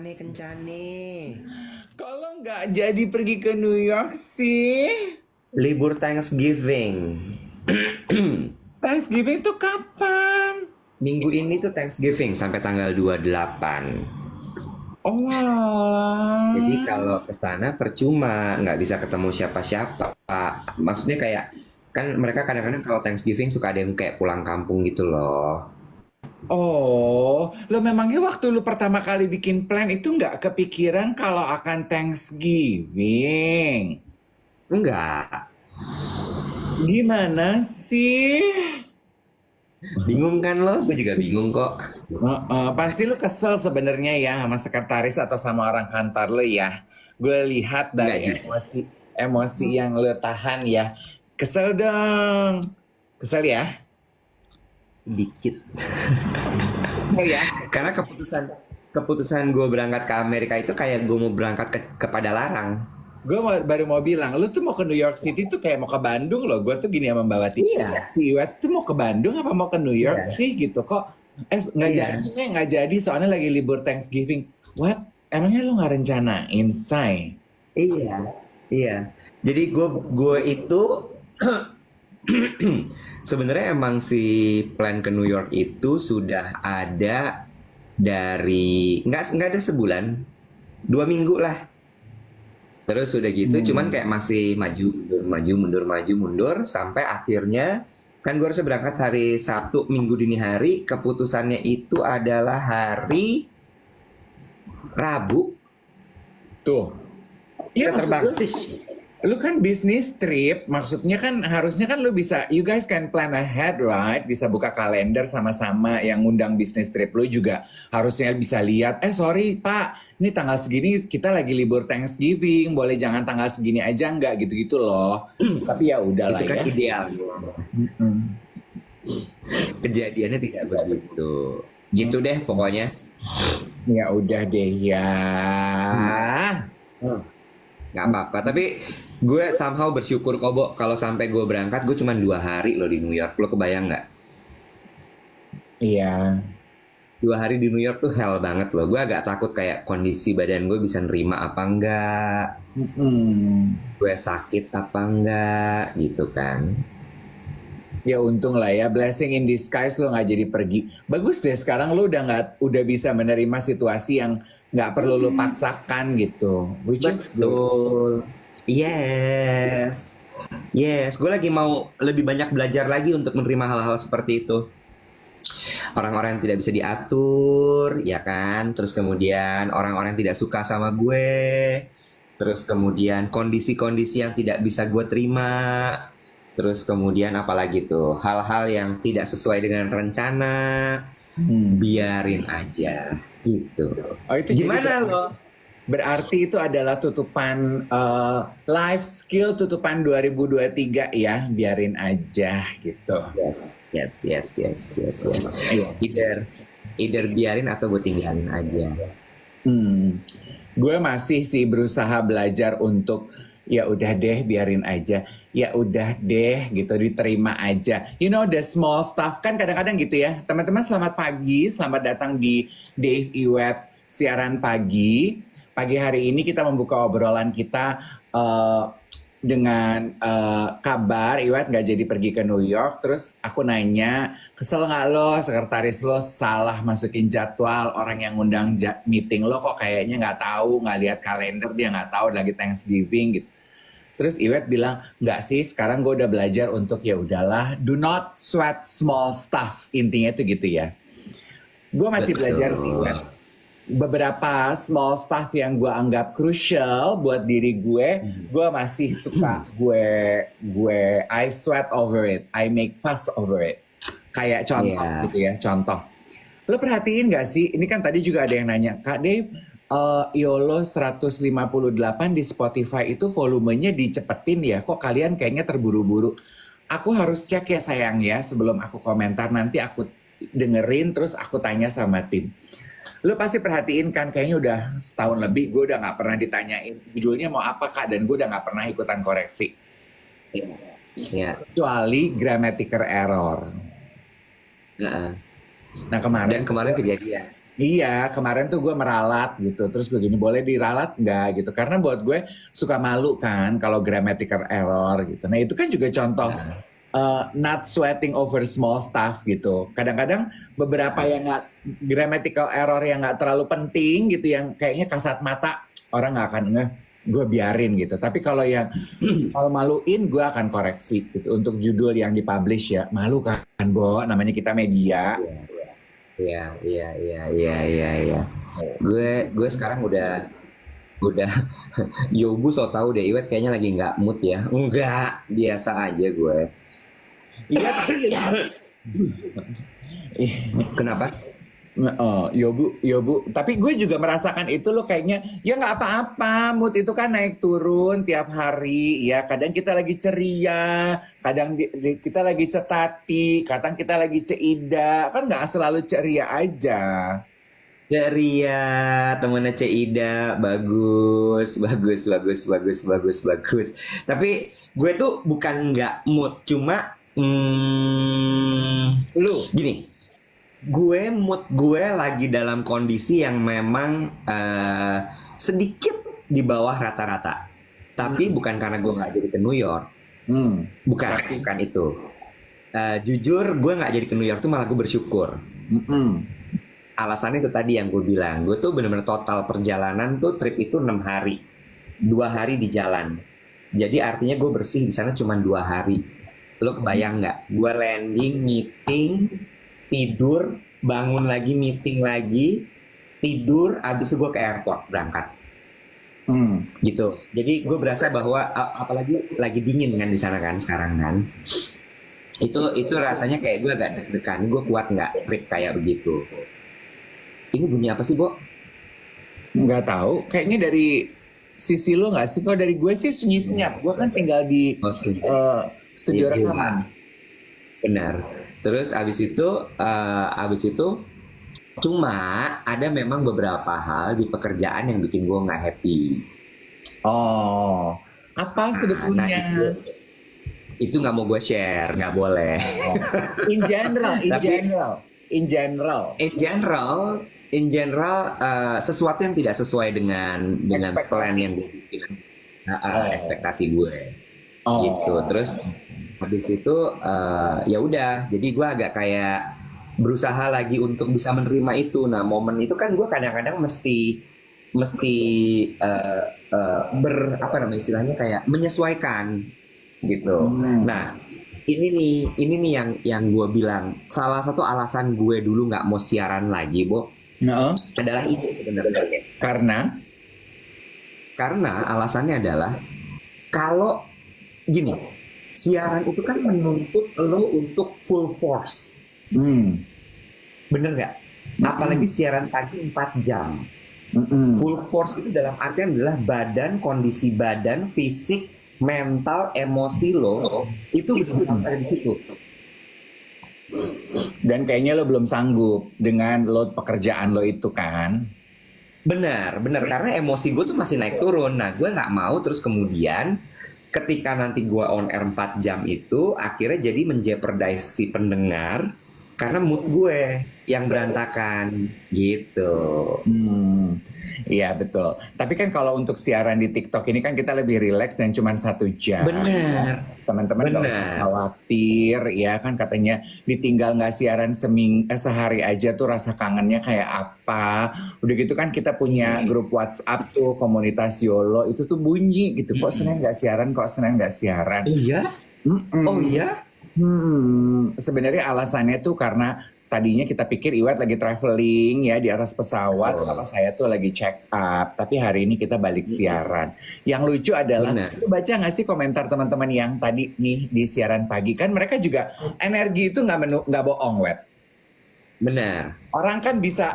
Nih kencane. Kalau nggak jadi pergi ke New York sih? Libur Thanksgiving. Thanksgiving itu kapan? Minggu ini tuh Thanksgiving sampai tanggal 28. Oh, Jadi alah. kalau ke sana percuma, nggak bisa ketemu siapa-siapa. Maksudnya kayak kan mereka kadang-kadang kalau Thanksgiving suka ada yang kayak pulang kampung gitu loh. Oh, lo memangnya waktu lo pertama kali bikin plan itu nggak kepikiran kalau akan Thanksgiving? Enggak. Gimana sih? Bingung kan lo? Gue juga bingung kok. Pasti lu kesel sebenarnya ya sama sekretaris atau sama orang kantor lu ya. Gue lihat Enggak dari juga. emosi yang lu tahan ya. Kesel dong. Kesel ya? Dikit. Kesel ya? Karena keputusan gue berangkat ke Amerika itu kayak gue mau berangkat kepada larang. Gue baru mau bilang, lu tuh mau ke New York City tuh kayak mau ke Bandung loh. Gue tuh gini sama Mbak Wati. Iya. Si Iwet tuh mau ke Bandung apa mau ke New York Iya. sih gitu kok. Nggak jadi, Iya. nggak jadi soalnya lagi libur Thanksgiving. What? Emangnya lu nggak rencanain, Say? Iya, iya. Jadi gue itu sebenarnya emang si plan ke New York itu sudah ada dari nggak ada sebulan, 2 minggu lah. Terus sudah gitu, cuman Hmm. kayak masih maju mundur maju mundur maju mundur sampai akhirnya kan gue harus berangkat hari Sabtu Minggu dini hari. Keputusannya itu adalah hari Rabu. Tuh. Iya Kita maksud terbang. gue, lu kan bisnis trip, maksudnya kan harusnya kan lu bisa, you guys can plan ahead, right? Bisa buka kalender sama-sama yang ngundang bisnis trip lu juga harusnya bisa lihat, sorry Pak, ini tanggal segini kita lagi libur Thanksgiving, boleh jangan tanggal segini aja nggak gitu-gitu loh. Tapi ya Itu udahlah kan ya. ideal. Mm-mm. Kejadiannya tidak begitu. Gitu deh pokoknya. Ya udah deh ya. Hmm. Nggak apa-apa. Tapi gue somehow bersyukur kok, Bo. Kalau sampai gue berangkat, gue cuma 2 hari loh di New York. Lo kebayang nggak? Iya. 2 hari di New York tuh hell banget loh. Gue agak takut kayak kondisi badan gue bisa nerima apa enggak. Mm-mm. Gue sakit apa enggak gitu kan. Ya untung lah ya, blessing in disguise lo nggak jadi pergi. Bagus deh sekarang lo udah bisa menerima situasi yang nggak perlu lo paksakan gitu, which is good. Betul. Yes. Yes. Gue lagi mau lebih banyak belajar lagi untuk menerima hal-hal seperti itu. Orang-orang yang tidak bisa diatur, ya kan? Terus kemudian orang-orang yang tidak suka sama gue. Terus kemudian kondisi-kondisi yang tidak bisa gue terima. Terus kemudian apalagi tuh hal-hal yang tidak sesuai dengan rencana, Hmm. biarin aja gitu. Oh itu jadi Gimana lo? berarti itu adalah tutupan life skill tutupan 2023 ya, biarin aja gitu. Yes, yes, yes, yes, yes, yes. Iya. Either biarin atau gue tinggalin aja. Hmm. Gue masih sih berusaha belajar untuk ya udah deh biarin aja. Ya udah deh gitu diterima aja. You know the small stuff kan kadang-kadang gitu ya. Teman-teman selamat pagi, selamat datang di Dave Iwet siaran pagi. Pagi hari ini kita membuka obrolan kita eh, dengan kabar Iwet nggak jadi pergi ke New York. Terus aku nanya, kesel nggak lo sekretaris lo salah masukin jadwal orang yang ngundang meeting lo kok kayaknya nggak tahu, nggak lihat kalender, dia nggak tahu lagi Thanksgiving gitu. Terus Iwet bilang, nggak sih sekarang gue udah belajar untuk ya udahlah, do not sweat small stuff, intinya itu gitu ya. Gue masih belajar sih Betul. Iwet. Beberapa small stuff yang gue anggap crucial buat diri gue masih suka. I sweat over it, I make fuss over it. Kayak contoh Iya. gitu ya, contoh. Lo perhatiin gak sih, ini kan tadi juga ada yang nanya, Kak Dave, YOLO 158 di Spotify itu volumenya dicepetin ya, kok kalian kayaknya terburu-buru. Aku harus cek ya sayang ya, sebelum aku komentar, nanti aku dengerin terus aku tanya sama tim. Lu pasti perhatiin kan kayaknya udah setahun lebih gue udah nggak pernah ditanyain judulnya mau apa Kak, dan gue udah nggak pernah ikutan koreksi Iya. kecuali grammatical error. Heeh. Nah Dan kemarin kemarin kejadian. Iya, kemarin tuh gue meralat gitu. Terus gue gini, boleh diralat nggak gitu? Karena buat gue suka malu kan kalau grammatical error gitu. Nah itu kan juga contoh Nah, not sweating over small stuff gitu. Kadang-kadang beberapa yang nggak grammatical error yang nggak terlalu penting gitu, yang kayaknya kasat mata orang nggak akan ngeh, gue biarin gitu. Tapi kalau yang malu-maluin, gue akan koreksi gitu. Untuk judul yang dipublish ya, malu kan, Bo? Namanya kita media. iya, iya, iya, iya, iya, iya. Gue sekarang udah Yobu so tau deh, Iwet kayaknya lagi nggak mood ya. Enggak, biasa aja gue. Iya, tapi Kenapa? oh, Yobu, Yobu. Tapi gue juga merasakan itu loh, kayaknya ya nggak apa-apa. Mood itu kan naik turun tiap hari. Ya kadang kita lagi ceria, kadang kita lagi cetati, kadang kita lagi ceida. Kan nggak selalu ceria aja. Ceria, temennya Cida, bagus, bagus, bagus, bagus, bagus, bagus. Tapi gue tuh bukan nggak mood, cuma Lu? gini, mood gue lagi dalam kondisi yang memang sedikit di bawah rata-rata. Tapi bukan karena gue nggak jadi ke New York, Hmm. bukan, Tapi, bukan itu. Jujur, gue nggak jadi ke New York tuh malah gue bersyukur. mm-mm. Alasannya itu tadi yang gue bilang, gue tuh bener-bener total perjalanan tuh trip itu 6 hari, 2 hari di jalan. Jadi artinya gue bersih di sana cuma 2 hari. Lo kebayang nggak? Gue landing, meeting, tidur, bangun lagi, meeting lagi, tidur, abis itu gue ke airport berangkat Hmm. gitu. Jadi gue berasa bahwa apalagi lagi dingin kan di sana kan sekarang kan. Itu rasanya kayak gue agak deg-degan. Gue kuat nggak trip kayak begitu? Ini bunyi apa sih, Bo? Nggak tahu. Kayaknya dari sisi lu nggak sih? Kalau dari gue sih sunyi senyap. Gue kan tinggal di Oh, sih. studio Iya, rekaman. benar. Terus abis itu cuma ada memang beberapa hal di pekerjaan yang bikin gue nggak happy. Oh, apa Nah, sebetulnya? itu nggak mau gue share, nggak boleh. In general, in Tapi general, in general. in general, sesuatu yang tidak sesuai dengan plan Ekspektasi. yang gue bikin, Oh, ekspektasi gue gitu. oh, Terus habis itu ya udah, jadi gue agak kayak berusaha lagi untuk bisa menerima itu. Nah, momen itu kan gue kadang-kadang mesti eh, apa namanya istilahnya, kayak menyesuaikan gitu. hmm. Nah, ini nih yang gue bilang salah satu alasan gue dulu nggak mau siaran lagi, Bo, Nah, adalah itu sebenarnya. karena, Karena alasannya adalah kalau gini, siaran itu kan menuntut lo untuk full force, hmm, bener nggak? Apalagi siaran pagi 4 jam. mm-mm. Full force itu dalam artian adalah badan, kondisi badan, fisik, mental, emosi lo itu betul-betul harus ada di situ. Dan kayaknya lo belum sanggup dengan load pekerjaan lo itu kan? Benar, benar, karena emosi gue tuh masih naik turun. Nah, gue nggak mau terus kemudian ketika nanti gue on air 4 jam itu akhirnya jadi menjeopardize si pendengar karena mood gue yang berantakan gitu. Hmm, iya betul. Tapi kan kalau untuk siaran di TikTok ini kan kita lebih rileks dan cuma 1 jam. Benar, Teman-teman nggak usah benar. khawatir ya kan, katanya ditinggal nggak siaran sehari aja tuh rasa kangennya kayak apa. Udah gitu kan kita punya grup WhatsApp tuh, komunitas YOLO itu tuh bunyi gitu. Kok Senin nggak siaran? Kok Senin nggak siaran? Iya? Mm-mm. Oh iya? Sebenarnya alasannya tuh karena tadinya kita pikir Iwat lagi traveling ya di atas pesawat, Oh, sama saya tuh lagi check up. Tapi hari ini kita balik siaran. Yang lucu adalah, benar, lu baca nggak sih komentar teman-teman yang tadi nih di siaran pagi? Kan mereka juga energi itu nggak bohong, Wet. benar. Orang kan bisa,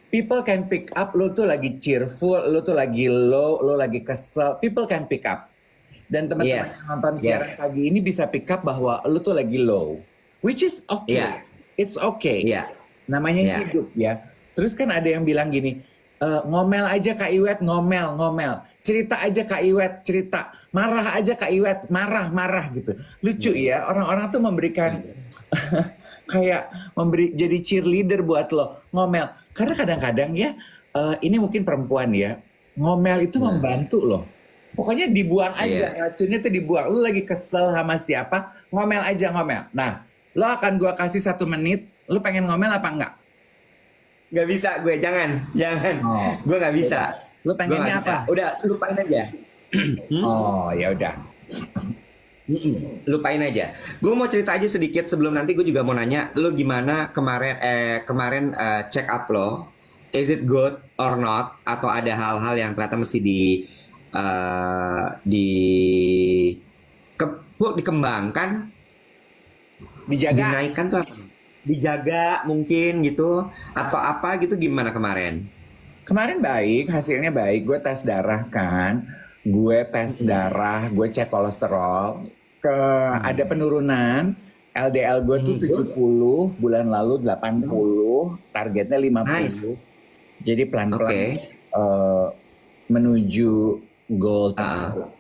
people can pick up, lu tuh lagi cheerful, lu tuh lagi low, lu lagi kesel. People can pick up. Dan teman-teman yang Yes, nonton siaran yes, pagi ini bisa pick up bahwa lu tuh lagi low. Which is okay. iya, It's okay. iya, Namanya iya. hidup ya. Terus kan ada yang bilang gini, ngomel aja Kak Iwet, ngomel, ngomel. Cerita aja Kak Iwet, cerita. Marah aja Kak Iwet, marah, marah gitu. Lucu ya, orang-orang tuh memberikan kayak jadi cheerleader buat lo ngomel. Karena kadang-kadang ya, ini mungkin perempuan ya, ngomel itu membantu loh. Pokoknya dibuang aja, racunnya tuh dibuang. Lu lagi kesel sama siapa, ngomel aja ngomel. Nah, lo akan gua kasih 1 menit, lu pengen ngomel apa enggak? Nggak bisa gue, jangan. Oh. Gue nggak bisa. Lu Gue pengennya nggak bisa. apa? Udah, lupain aja. Oh, ya udah. Lupain aja. Gue mau cerita aja sedikit sebelum nanti gue juga mau nanya, lu gimana kemarin check up lo? Is it good or not? Atau ada hal-hal yang ternyata mesti di dikembangkan, Dijaga. dinaikkan tuh apa? Dijaga mungkin gitu atau apa gitu, gimana kemarin? Kemarin baik, hasilnya baik. Gue tes darah kan. Gue tes darah, gue cek kolesterol. Ada penurunan. LDL gue tuh 70, bulan lalu 80, targetnya 50. Nice. Jadi pelan-pelan Oke. menuju goal tersebut.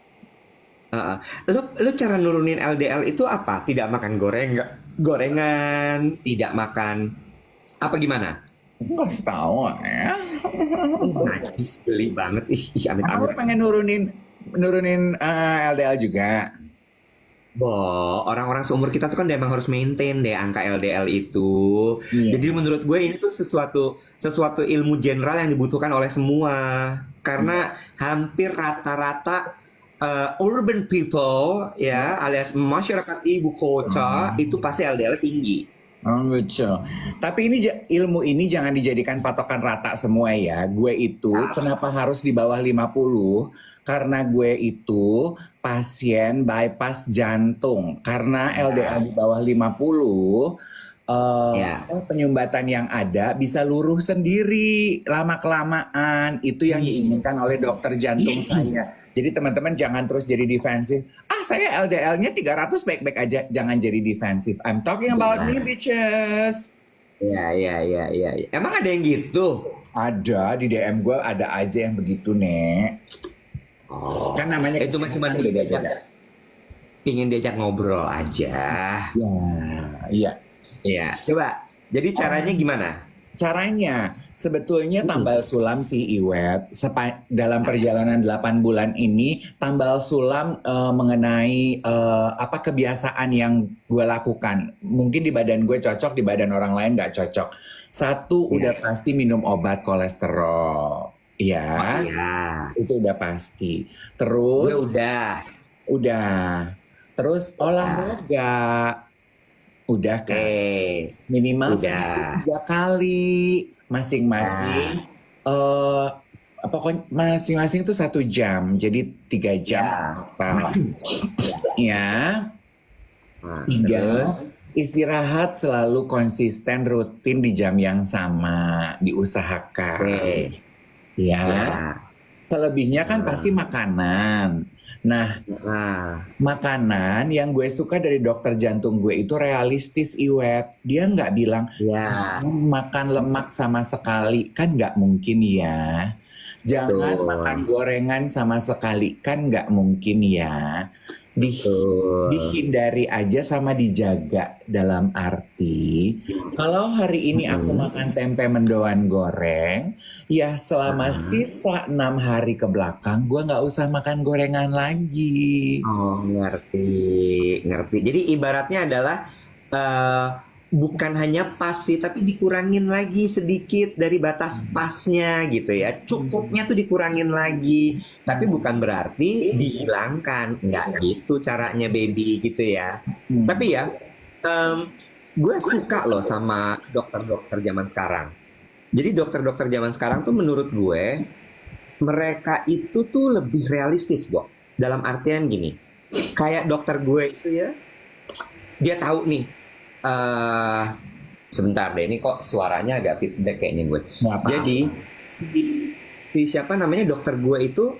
Lu cara nurunin LDL itu apa? Tidak makan gorengan, tidak makan apa gimana? Enggak tahu ya. Najis, geli banget. Ih, Apa lu amit-amit. pengen nurunin LDL juga? Orang-orang seumur kita tuh kan emang harus maintain deh angka LDL itu. Iya. Jadi menurut gue ini tuh sesuatu ilmu general yang dibutuhkan oleh semua. Karena hampir rata-rata urban people ya, alias masyarakat ibu kota itu pasti LDL tinggi. Oh, betul. Tapi ilmu ini jangan dijadikan patokan rata semua ya. Gue itu kenapa harus di bawah 50? Karena gue itu pasien bypass jantung. Karena LDL di bawah 50, penyumbatan yang ada bisa luruh sendiri lama-kelamaan. Itu yang diinginkan oleh dokter jantung saya. Jadi teman-teman jangan terus jadi defensif. Saya LDL-nya 300 baik-baik aja. Jangan jadi defensif. I'm talking about me, bitches. Iya. Emang ada yang gitu? Ada, di DM gue ada aja yang begitu, Nek. Oh, Kan namanya itu mah cuma pingin diajak ngobrol aja. Iya. Iya, coba. Jadi caranya gimana? Caranya sebetulnya tambal sulam sih Iwet. Dalam perjalanan 8 bulan ini tambal sulam mengenai apa kebiasaan yang gue lakukan. Mungkin di badan gue cocok, di badan orang lain nggak cocok. Satu, udah pasti minum obat kolesterol. Ya, itu udah pasti. Terus udah. Terus olahraga. Udah kan? Minimal 3 kali masing-masing. Pokoknya masing-masing itu 1 jam, jadi 3 jam. Ya. Terus istirahat selalu konsisten, rutin di jam yang sama, diusahakan. Ya. Selebihnya kan pasti makanan. Nah, makanan yang gue suka dari dokter jantung gue itu realistis, Iwet. Dia nggak bilang makan lemak sama sekali, kan nggak mungkin ya. Jangan makan gorengan sama sekali, kan nggak mungkin ya. Dihindari aja sama dijaga, dalam arti kalau hari ini aku makan tempe mendoan goreng, ya selama sisa 6 hari ke belakang gue nggak usah makan gorengan lagi. Oh, ngerti. Jadi ibaratnya adalah bukan hanya pas sih, tapi dikurangin lagi sedikit dari batas pasnya gitu ya. Cukupnya tuh dikurangin lagi, tapi bukan berarti dihilangkan. Nggak gitu caranya, baby, gitu ya. Tapi ya, gue suka loh sama dokter-dokter zaman sekarang. Jadi dokter-dokter zaman sekarang tuh menurut gue, mereka itu tuh lebih realistis, kok. Dalam artian gini, kayak dokter gue itu ya, dia tahu nih, sebentar deh, ini kok suaranya agak feedback kayaknya gue. Jadi si siapa namanya dokter gue itu,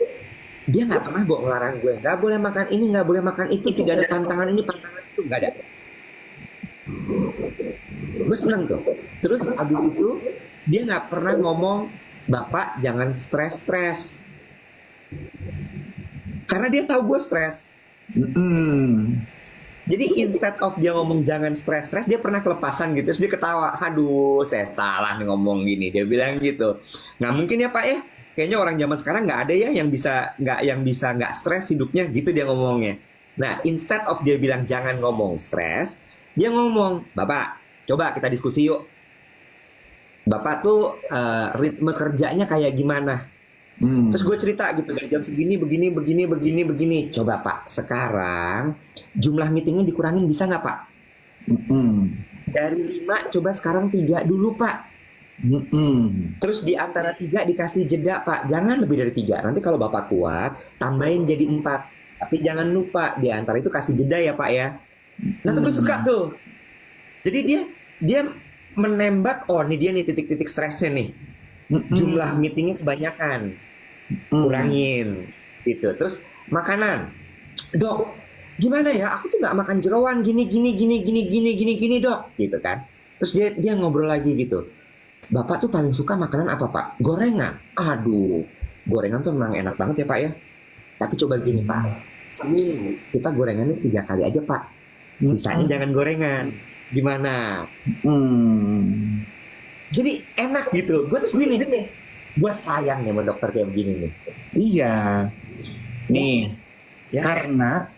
dia nggak pernah ngelarang gue nggak boleh makan ini, nggak boleh makan itu, tidak ada pantangan ini, pantangan itu, nggak ada. Gue seneng tuh. Terus abis itu dia nggak pernah ngomong, Bapak jangan stres, karena dia tahu gue stres. Jadi instead of dia ngomong jangan stres-stres, dia pernah kelepasan gitu, terus dia ketawa, aduh saya salah nih ngomong gini, dia bilang gitu. Nggak mungkin ya Pak ya, kayaknya orang zaman sekarang nggak ada ya yang bisa nggak stres hidupnya gitu dia ngomongnya. Nah instead of dia bilang jangan ngomong stres, dia ngomong, Bapak coba kita diskusi yuk. Bapak tuh ritme kerjanya kayak gimana? Hmm. Terus gue cerita gitu dari jam segini begini. Coba Pak, sekarang jumlah meetingnya dikurangin bisa nggak Pak? Mm-mm. Dari 5 coba sekarang 3 dulu Pak. Mm-mm. Terus di antara 3 dikasih jeda Pak. Jangan lebih dari 3. Nanti kalau Bapak kuat, tambahin jadi 4. Tapi jangan lupa di antara itu kasih jeda ya Pak ya. Nah tuh gue suka tuh. Jadi dia menembak, oh ini dia nih titik-titik stresnya nih. Mm-mm. Jumlah meetingnya kebanyakan. Kurangin gitu. Terus makanan, Dok, gimana ya? Aku tuh nggak makan jeroan gini Dok, gitu kan. Terus dia ngobrol lagi gitu. Bapak tuh paling suka makanan apa Pak? Gorengan. Aduh, gorengan tuh memang enak banget ya Pak ya. Tapi coba gini Pak, seminggu kita gorengannya 3 kali aja Pak. Sisanya jangan gorengan. Gimana? Mm. Jadi enak gitu. Gue terus gini nih. Gue sayang nih sama dokter kayak begini nih. Iya, nih Ya, karena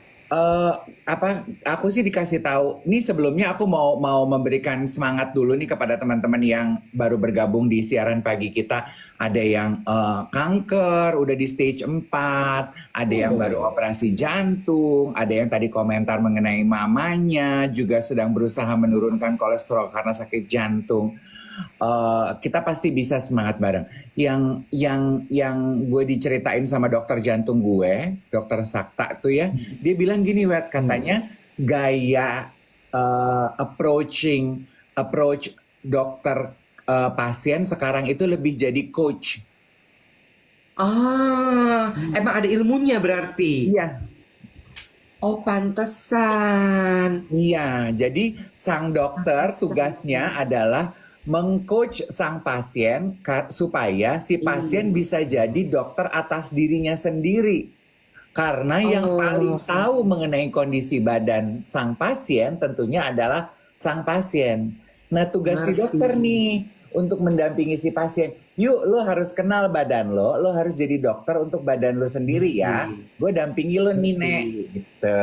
aku sih dikasih tahu. Nih sebelumnya aku mau memberikan semangat dulu nih kepada teman-teman yang baru bergabung di siaran pagi kita. Ada yang kanker, udah di stage 4, ada yang baru operasi jantung, ada yang tadi komentar mengenai mamanya juga sedang berusaha menurunkan kolesterol karena sakit jantung. Kita pasti bisa semangat bareng. Yang gue diceritain sama dokter jantung gue, dokter Sakta tuh ya, dia bilang gini, Wet, katanya gaya approach dokter pasien sekarang itu lebih jadi coach. emang ada ilmunya berarti. Iya. Oh, pantesan. Iya, jadi sang dokter tugasnya adalah mengcoach sang pasien supaya si pasien bisa jadi dokter atas dirinya sendiri. Karena yang paling tahu mengenai kondisi badan sang pasien tentunya adalah sang pasien. Nah, tugas si dokter nih untuk mendampingi si pasien. Yuk, lo harus kenal badan lo harus jadi dokter untuk badan lo sendiri ya. Gue dampingi lo nih, Nek. Gitu.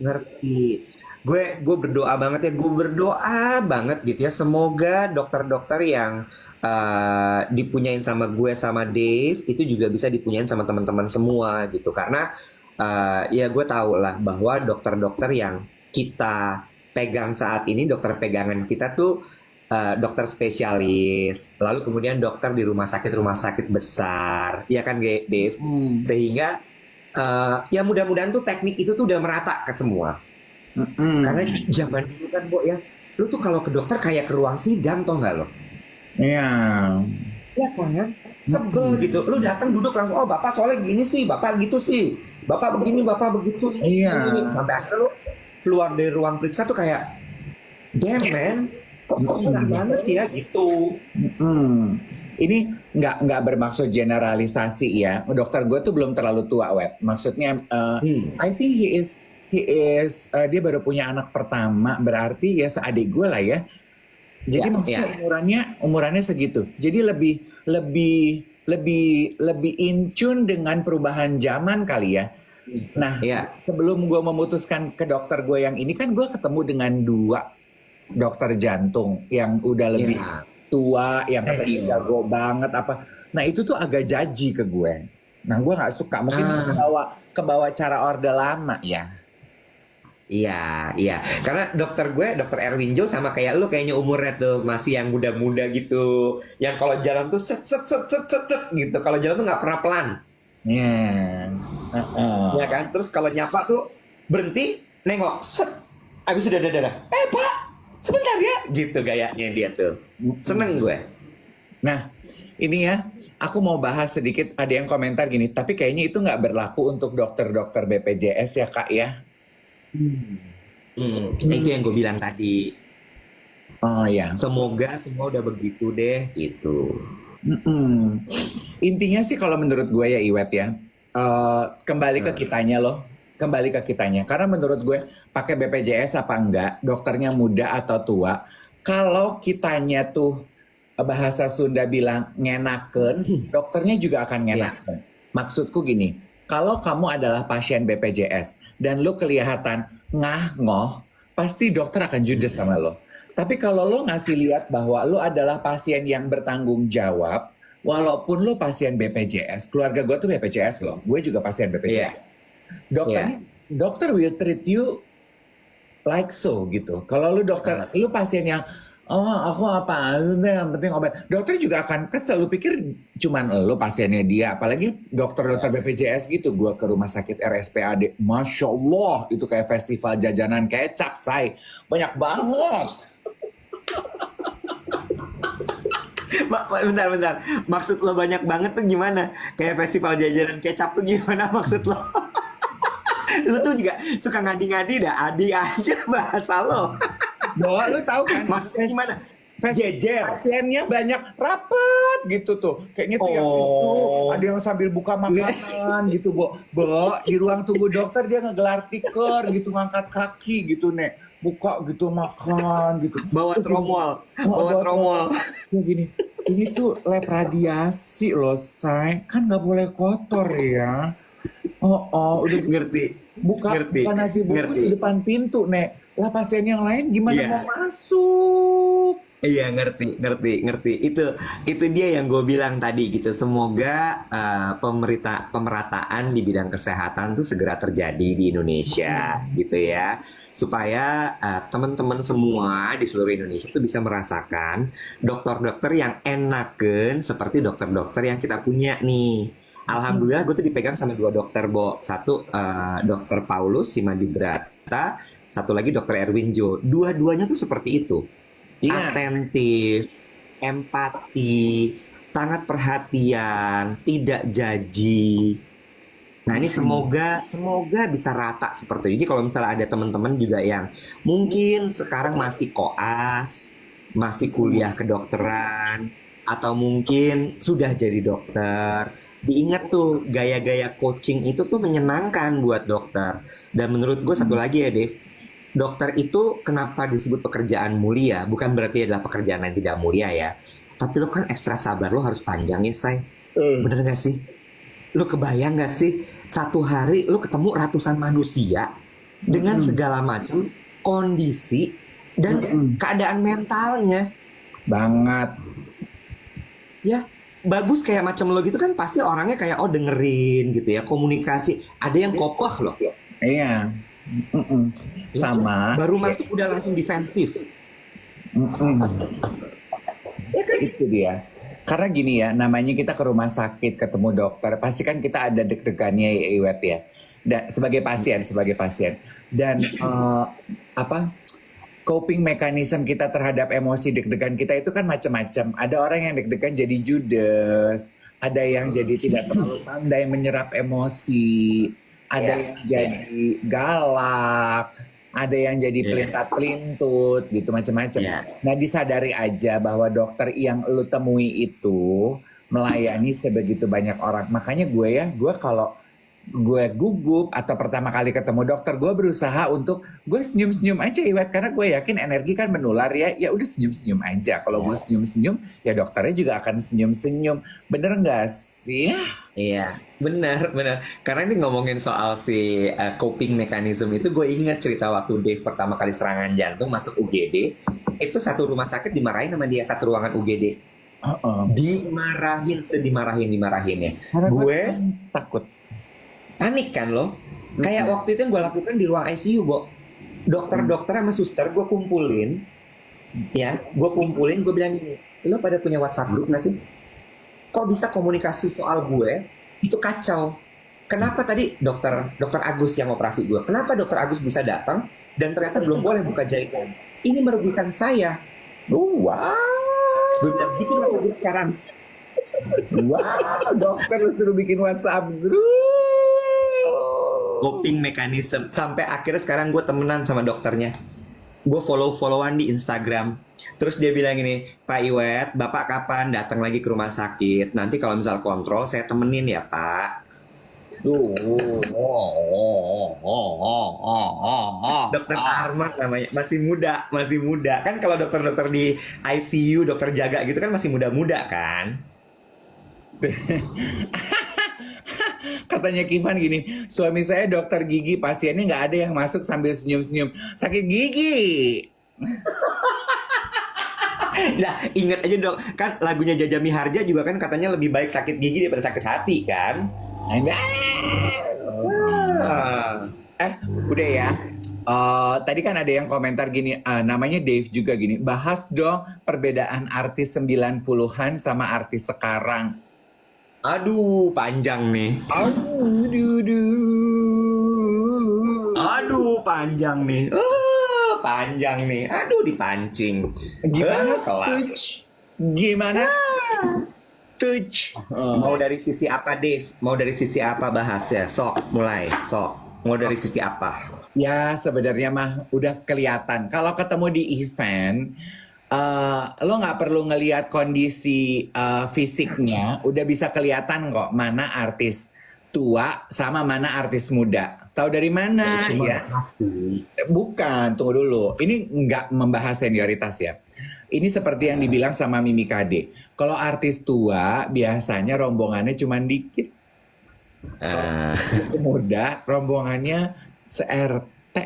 Ngerti. Gue berdoa banget ya, gue berdoa banget gitu ya. Semoga dokter-dokter yang dipunyain sama gue sama Dave itu juga bisa dipunyain sama teman-teman semua gitu. Karena ya gue tahu lah bahwa dokter-dokter yang kita pegang saat ini, dokter pegangan kita tuh dokter spesialis, lalu kemudian dokter di rumah sakit besar, ya kan Dave? Sehingga ya mudah-mudahan tuh teknik itu tuh udah merata ke semua. Karena zaman dulu kan Bo ya, lu tuh kalau ke dokter kayak ke ruang sidang, toh nggak lo? Iya. Ya kan? Sebel gitu. Lu datang duduk langsung, oh bapak soalnya gini sih, bapak gitu sih, bapak begini, bapak begitu. Iya. Ini. Sampai akhirnya lu keluar dari ruang periksa tuh kayak, damn man, kok enak banget ya gitu. Ini nggak bermaksud generalisasi ya. Dokter gue tuh belum terlalu tua, Wet. Maksudnya, I think he is dia baru punya anak pertama, berarti ya seadik gue lah ya. Jadi maksudnya umurannya segitu. Jadi lebih in tune dengan perubahan zaman kali ya. Nah, sebelum gue memutuskan ke dokter gue yang ini kan gue ketemu dengan 2 dokter jantung yang udah lebih tua, yang katanya jago banget apa. Nah itu tuh agak jaji ke gue. Nah gue nggak suka. Mungkin kebawa cara orde lama ya. Iya. Karena dokter Erwin Jo sama kayak lu, kayaknya umurnya tuh masih yang muda-muda gitu. Yang kalau jalan tuh set gitu. Kalau jalan tuh nggak pernah pelan. Ya kan? Terus kalau nyapa tuh berhenti, nengok, set. Abis udah Pak, sebentar ya. Gitu gayanya dia tuh. Seneng gue. Nah, ini ya, aku mau bahas sedikit. Ada yang komentar gini, tapi kayaknya itu nggak berlaku untuk dokter-dokter BPJS ya Kak ya. Itu yang gue bilang tadi. Oh ya. Semoga semua udah begitu deh gitu. Intinya sih kalau menurut gue ya Iwet ya, kembali ke kitanya loh. kembali ke kitanya. Karena menurut gue pakai BPJS apa enggak, dokternya muda atau tua, kalau kitanya tuh bahasa Sunda bilang ngenaken, dokternya juga akan ngenaken. Maksudku gini, kalau kamu adalah pasien BPJS dan lu kelihatan ngah-ngoh, pasti dokter akan judes sama lo. Tapi kalau lo ngasih lihat bahwa lo adalah pasien yang bertanggung jawab, walaupun lo pasien BPJS, keluarga gue tuh BPJS loh, gue juga pasien BPJS. Dokter will treat you like so gitu. Kalau lu dokter, lu pasien yang aku apa, yang penting obat. Dokter juga akan kesel. Lu pikir cuman lu pasiennya dia, apalagi dokter-dokter BPJS gitu. Gua ke rumah sakit RSPAD, Masya Allah, itu kayak festival jajanan kecap, say. Banyak banget. Bentar. Maksud lo banyak banget tuh gimana? Kayak festival jajanan kecap tuh gimana maksud lo? Lu tuh juga suka ngadi-ngadi dah, adi aja bahasa lo. Bahwa lu tahu kan? Maksudnya gimana? Jejer. Pasiennya banyak rapat gitu tuh. Kayaknya tuh yang itu ada yang sambil buka makanan gitu, Bo. Di ruang tunggu dokter dia ngegelar tikar gitu, ngangkat kaki gitu, Nek. Buka gitu makan gitu. Bawa tromol. Kayak gini. Ini tuh lab radiasi loh, say. Kan nggak boleh kotor ya. Udah Ngerti. buka nasi bungkus di depan pintu, Nek. Lah pasien yang lain gimana mau masuk? Iya, ngerti. Itu dia yang gue bilang tadi gitu. Semoga pemerataan di bidang kesehatan tuh segera terjadi di Indonesia gitu ya. Supaya teman-teman semua di seluruh Indonesia tuh bisa merasakan dokter-dokter yang enaken seperti dokter-dokter yang kita punya nih. Alhamdulillah gue tuh dipegang sama 2 dokter, Bo. Satu dokter Paulus Simadibrata, satu lagi dokter Erwin Jo. Dua-duanya tuh seperti itu. Atentif, empati, sangat perhatian, tidak jaji. Nah ini semoga bisa rata seperti ini. Kalau misalnya ada teman-teman juga yang mungkin sekarang masih koas, masih kuliah kedokteran, atau mungkin sudah jadi dokter, diingat tuh gaya-gaya coaching itu tuh menyenangkan buat dokter. Dan menurut gue satu lagi ya, Dev, dokter itu kenapa disebut pekerjaan mulia? Bukan berarti adalah pekerjaan yang tidak mulia ya. Tapi lo kan ekstra sabar lo harus panjang ya, Say. Bener gak sih? Lo kebayang gak sih? Satu hari lo ketemu ratusan manusia dengan segala macam kondisi dan keadaan mentalnya. Banget. Ya, bagus kayak macam lo gitu kan pasti orangnya kayak dengerin gitu ya, komunikasi. Ada yang kokoh loh. Iya. Sama baru masuk udah langsung defensif. Ya kan itu dia. Karena gini ya, namanya kita ke rumah sakit ketemu dokter, pasti kan kita ada deg-degannya ya, Iwet ya. Dan sebagai pasien. Dan coping mechanism kita terhadap emosi deg-degan kita itu kan macam-macam. Ada orang yang deg-degan jadi judes, ada yang jadi tidak terlalu pandai menyerap emosi, ada yang jadi galak, ada yang jadi pelintat-pelintut gitu macam-macam. Nah disadari aja bahwa dokter yang lu temui itu melayani sebegitu banyak orang. Makanya gue kalau gue gugup atau pertama kali ketemu dokter, gue berusaha untuk gue senyum-senyum aja, Iwet, karena gue yakin energi kan menular ya. Ya udah senyum-senyum aja. Kalau gue senyum-senyum, ya dokternya juga akan senyum-senyum. Bener nggak sih? Iya, benar. Karena ini ngomongin soal si coping mechanism itu, gue ingat cerita waktu Dave pertama kali serangan jantung masuk UGD. Itu satu rumah sakit dimarahin sama dia, satu ruangan UGD. Dimarahin dimarahinnya. Karena gue takut. Panik kan lo. Kayak waktu itu yang gue lakukan di ruang ICU, Bo. Dokter-dokter sama suster gue kumpulin. Ya, gue bilang gini, lo pada punya WhatsApp group gak sih? Kok bisa komunikasi soal gue itu kacau? Kenapa tadi dokter Agus yang operasi gue? Kenapa dokter Agus bisa datang dan ternyata belum boleh buka jahitan? Ini merugikan saya. Wow. Gue bilang bikin WhatsApp group sekarang. Wow, dokter lu suruh bikin WhatsApp group. Coping mechanism. Sampai akhirnya sekarang gue temenan sama dokternya. Gue follow-followan di Instagram. Terus dia bilang gini, Pak Iwet, Bapak kapan datang lagi ke rumah sakit? Nanti kalau misal kontrol saya temenin ya, Pak. Dokter Arman namanya, masih muda. Kan kalau dokter-dokter di ICU, dokter jaga gitu kan masih muda-muda kan? Katanya Kifan gini, suami saya dokter gigi, pasiennya nggak ada yang masuk sambil senyum-senyum. Sakit gigi. Nah, ingat aja dong, kan lagunya Jaja Miharja juga kan katanya lebih baik sakit gigi daripada sakit hati kan? Enggak. Udah ya. Tadi kan ada yang komentar gini, namanya Dave juga gini, bahas dong perbedaan artis 90-an sama artis sekarang. Aduh, panjang nih. Aduh, panjang nih. Panjang nih. Aduh, dipancing. Gimana Kelar. touch? Gimana touch? Mau dari sisi apa, Dave? Mau dari sisi apa bahasnya? Sok, mulai. Sok. Mau dari sisi apa? Ya sebenarnya mah udah kelihatan. Kalau ketemu di event, lo nggak perlu ngelihat kondisi fisiknya, udah bisa kelihatan kok mana artis tua sama mana artis muda. Tahu dari mana ya? Pasti. Bukan, tunggu dulu. Ini nggak membahas senioritas ya. Ini seperti yang dibilang sama Mimi Kade. Kalau artis tua biasanya rombongannya cuma dikit. Muda rombongannya se-RT.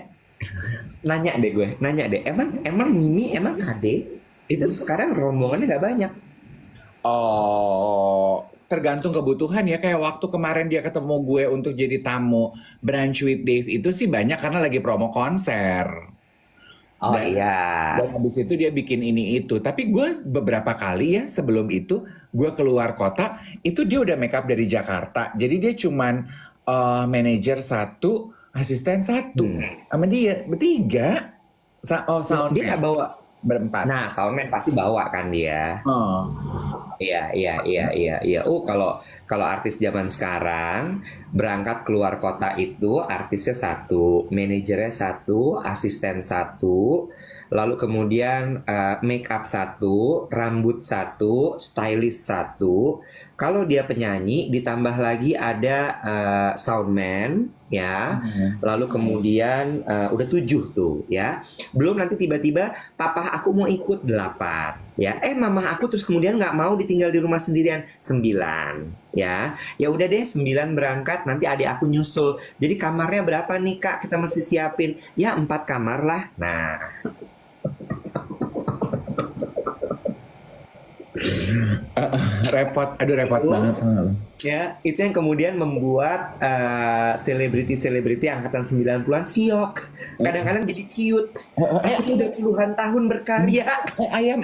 Nanya deh. Emang Mimi, emang Kade itu sekarang rombongannya nggak banyak. Oh, tergantung kebutuhan ya. Kayak waktu kemarin dia ketemu gue untuk jadi tamu Brunch with Dave itu sih banyak karena lagi promo konser. Oh Dan- iya. Dan habis itu dia bikin ini itu. Tapi gue beberapa kali ya sebelum itu gue keluar kota itu dia udah make up dari Jakarta. Jadi dia cuman manajer satu, asisten satu. Sama dia bertiga. Sound Dia nggak bawa. berempat. Nah, soundman pasti bawa kan dia. Oh. Iya. Oh, kalau artis zaman sekarang berangkat keluar kota itu artisnya satu, manajernya satu, asisten satu, lalu kemudian make up satu, rambut satu, stylist satu. Kalau dia penyanyi ditambah lagi ada soundman ya. Lalu kemudian udah 7 tuh ya. Belum nanti tiba-tiba papa aku mau ikut 8 ya. Mama aku terus kemudian nggak mau ditinggal di rumah sendirian 9 ya. Ya udah deh 9 berangkat, nanti adik aku nyusul. Jadi kamarnya berapa nih Kak? Kita mesti siapin. Ya 4 kamar lah. Nah, Repot, aduh repot banget. ya, itu yang kemudian membuat selebriti-selebriti angkatan 90-an siok. Kadang-kadang jadi ciut. Aku tuh udah puluhan tahun berkarya. Ayam,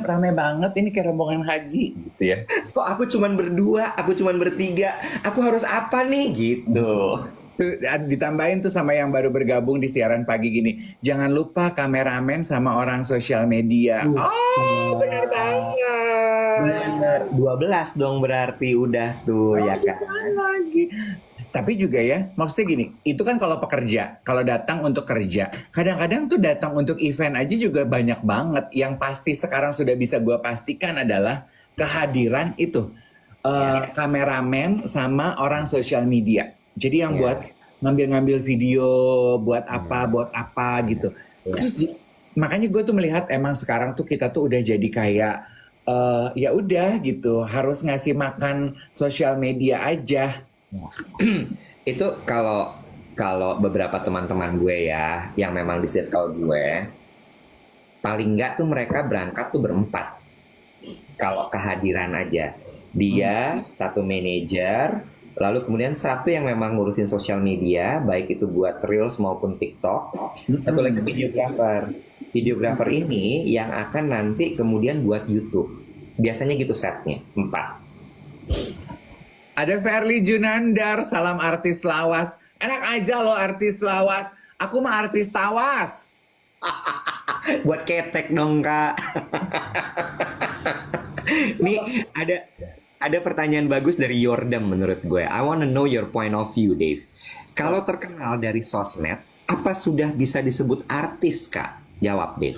rame banget ini kayak rombongan haji gitu ya. Kok aku cuman berdua, aku cuman bertiga. Aku harus apa nih gitu. Tuh ditambahin tuh sama yang baru bergabung di siaran pagi gini. Jangan lupa kameramen sama orang sosial media. Oh, benar banget. Bener, 12 dong berarti udah tuh ya kan. Lagi. Tapi juga ya, maksudnya gini, itu kan kalau pekerja, kalau datang untuk kerja, kadang-kadang tuh datang untuk event aja juga banyak banget. Yang pasti sekarang sudah bisa gue pastikan adalah kehadiran itu kameramen sama orang sosial media. Jadi yang buat ngambil-ngambil video, buat apa gitu. Terus makanya gue tuh melihat emang sekarang tuh kita tuh udah jadi kayak ya udah gitu, harus ngasih makan sosial media aja. Itu kalau beberapa teman-teman gue ya yang memang di circle gue, paling nggak tuh mereka berangkat tuh berempat. Kalau kehadiran aja, dia satu manajer, lalu kemudian satu yang memang ngurusin sosial media, baik itu buat Reels maupun TikTok, satu lagi videographer. Videographer ini yang akan nanti kemudian buat YouTube. Biasanya gitu setnya, 4. Ada Verly Junandar, salam artis lawas. Enak aja loh artis lawas. Aku mah artis tawas. Buat ketek dong Kak. Nih ada pertanyaan bagus dari Yordam menurut gue. I wanna know your point of view, Dave. Kalau terkenal dari sosmed, apa sudah bisa disebut artis Kak? Jawab, Dave.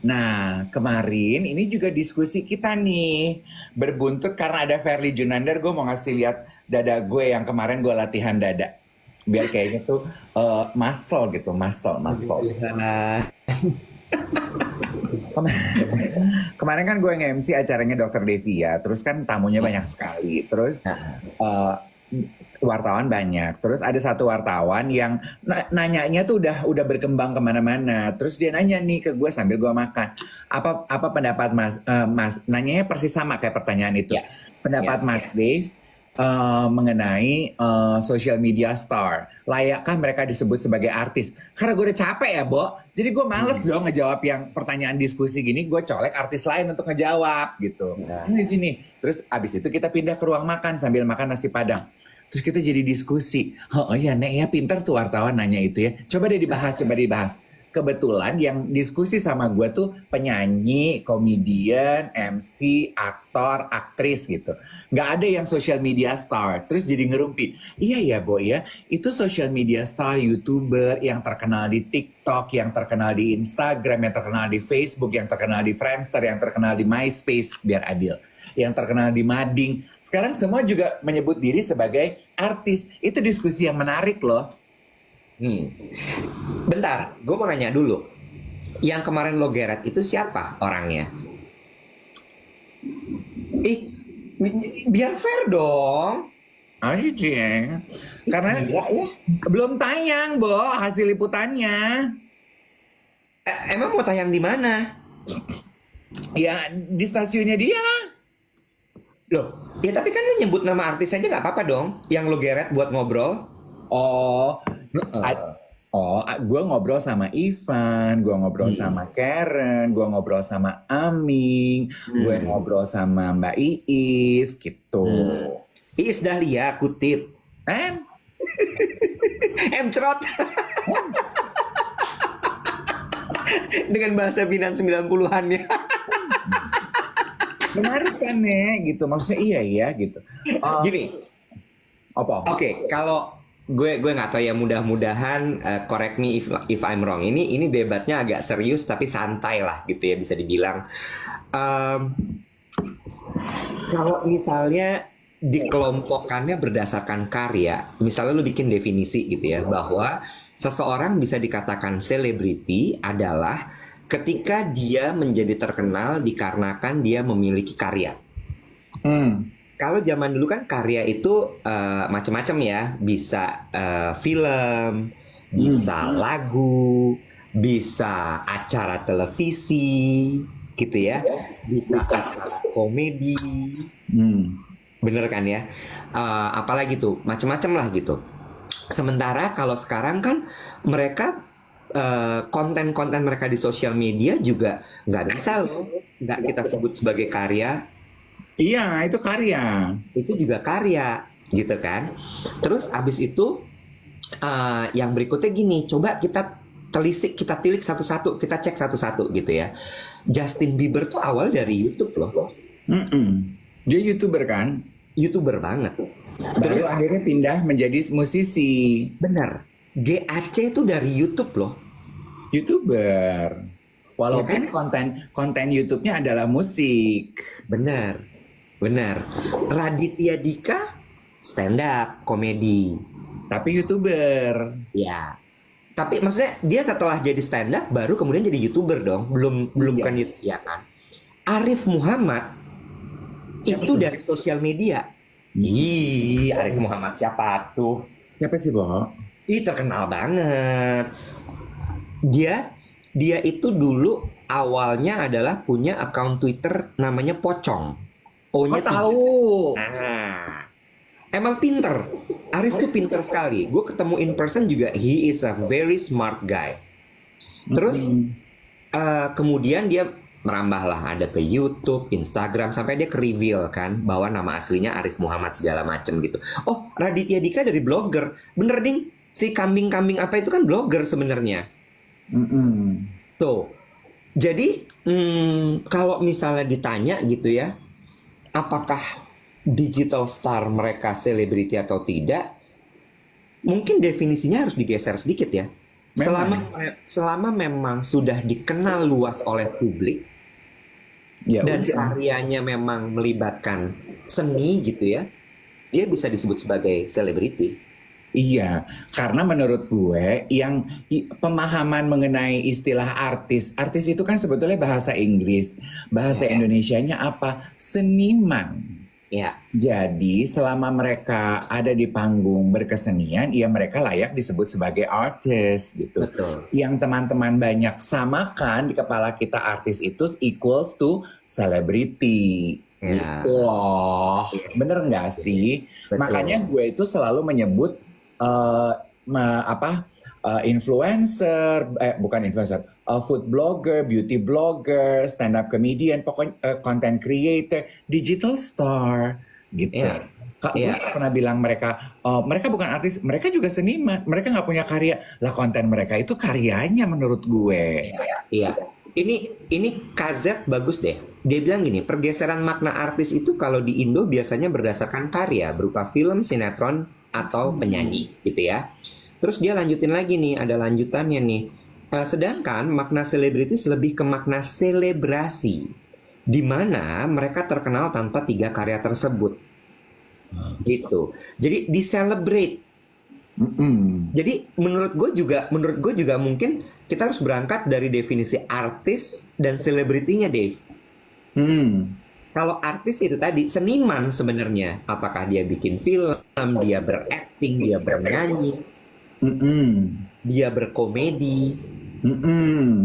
Nah, kemarin ini juga diskusi kita nih. Berbuntut karena ada Verly Junandar, gue mau ngasih lihat dada gue yang kemarin gue latihan dada. Biar kayaknya tuh muscle gitu, muscle. Nah, Kemarin kan gue nge-MC acaranya Dokter Devia, terus kan tamunya banyak sekali, terus eh, wartawan banyak, terus ada satu wartawan yang nanyanya tuh udah berkembang kemana-mana, terus dia nanya nih ke gue sambil gue makan, apa pendapat Mas, nanyanya persis sama kayak pertanyaan itu, Ya. pendapat Ya, Mas Dave mengenai social media star. Layakkah mereka disebut sebagai artis? Karena gue udah capek ya, Bo. Jadi gue males dong ngejawab yang pertanyaan diskusi gini. Gue colek artis lain untuk ngejawab gitu. Ya. Ini di sini. Terus abis itu kita pindah ke ruang makan sambil makan nasi Padang. Terus kita jadi diskusi. Oh iya, Nek ya pinter tuh wartawan nanya itu ya. Coba deh dibahas, Kebetulan yang diskusi sama gue tuh penyanyi, komedian, MC, aktor, aktris gitu. Nggak ada yang social media star. Terus jadi ngerumpi. Iya ya, Bo ya. Itu social media star, YouTuber yang terkenal di TikTok, yang terkenal di Instagram, yang terkenal di Facebook, yang terkenal di Friendster, yang terkenal di MySpace, biar adil. Yang terkenal di Mading. Sekarang semua juga menyebut diri sebagai artis. Itu diskusi yang menarik loh. Bentar, gue mau nanya dulu. Yang kemarin lo geret itu siapa orangnya? Biar fair dong. Aja. Karena Gila ya. belum tayang, Bo, hasil liputannya. Emang mau tayang di mana? Ya, di stasiunnya dia lah. Loh, ya tapi kan lo nyebut nama artis aja nggak apa-apa dong. Yang lo geret buat ngobrol. Gue ngobrol sama Ivan, gue ngobrol sama Karen, gue ngobrol sama Aming, gue ngobrol sama Mbak Iis, gitu. Iis Dahlia, kutip. Cerot. Dengan bahasa Binan 90-an ya. Menarik kan nih, gitu. Maksudnya iya ya, gitu. Gini, Apa? Oke, kalau gue nggak tahu ya, mudah-mudahan correct me if I'm wrong. Ini debatnya agak serius tapi santai lah gitu ya, bisa dibilang. Kalau misalnya dikelompokkannya berdasarkan karya, misalnya lu bikin definisi gitu ya, bahwa seseorang bisa dikatakan selebriti adalah ketika dia menjadi terkenal dikarenakan dia memiliki karya. Kalau zaman dulu kan karya itu macam-macam ya, bisa film, bisa lagu, bisa acara televisi, gitu ya, bisa acara komedi, bener kan ya? Apalagi tuh, macam-macam lah gitu. Sementara kalau sekarang kan mereka konten-konten mereka di sosial media juga nggak bisa loh, nggak kita sebut sebagai karya. Iya, itu karya. Itu juga karya gitu kan. Terus abis itu yang berikutnya gini, coba kita telisik, kita tilik satu-satu, kita cek satu-satu gitu ya. Justin Bieber tuh awal dari YouTube loh. Dia YouTuber kan? YouTuber banget. Terus akhirnya pindah menjadi musisi. Bener, GAC itu dari YouTube loh. YouTuber. Walaupun Ya kan? konten YouTube-nya adalah musik. Bener. Raditya Dika stand up komedi. Tapi YouTuber. Ya. Tapi maksudnya dia setelah jadi stand up baru kemudian jadi YouTuber dong. Belum kan itu ya kan. Arif Muhammad itu dari sosial media. Arif Muhammad siapa tuh? Siapa sih, Bo? Terkenal banget. Dia itu dulu awalnya adalah punya akun Twitter namanya Pocong. O-nya tahu. Emang pinter. Arif tuh pinter sekali. Gue ketemu in person juga, he is a very smart guy. Terus kemudian dia merambah lah, ada ke YouTube, Instagram, sampai dia ke reveal kan bahwa nama aslinya Arif Muhammad segala macem gitu. Oh, Raditya Dika dari blogger. Bener ding, si kambing-kambing apa itu kan blogger sebenarnya. Tuh. Jadi kalau misalnya ditanya gitu ya, apakah digital star mereka selebriti atau tidak? Mungkin definisinya harus digeser sedikit ya. Selama memang sudah dikenal luas oleh publik dan karyanya memang melibatkan seni gitu ya, dia bisa disebut sebagai selebriti. Iya, karena menurut gue yang pemahaman mengenai istilah artis, artis itu kan sebetulnya bahasa Inggris, bahasa Ya. Indonesianya apa? Seniman. Ya, Jadi selama mereka ada di panggung berkesenian, ya mereka layak disebut sebagai artis gitu. betul. Yang teman-teman banyak samakan di kepala kita artis itu equals to celebrity. Ya. Gitu loh. Bener nggak sih? Betul. Makanya gue itu selalu menyebut influencer, bukan influencer, food blogger, beauty blogger, stand up comedian, pokoknya content creator, digital star, gitu. Iya. Kak, Iya. gue pernah bilang mereka bukan artis, mereka juga seniman, mereka nggak punya karya. Lah konten mereka itu karyanya menurut gue. Iya. Ini KZ bagus deh. Dia bilang gini, pergeseran makna artis itu kalau di Indo biasanya berdasarkan karya berupa film, sinetron, atau penyanyi gitu ya. Terus dia lanjutin lagi nih, ada lanjutannya nih. Sedangkan makna selebritis lebih ke makna selebrasi, di mana mereka terkenal tanpa 3 karya tersebut. Gitu. Jadi di-celebrate. Jadi menurut gue juga mungkin kita harus berangkat dari definisi artis dan selebritinya, Dave. Kalau artis itu tadi seniman sebenarnya, apakah dia bikin film, dia berakting, dia bernyanyi, dia berkomedi.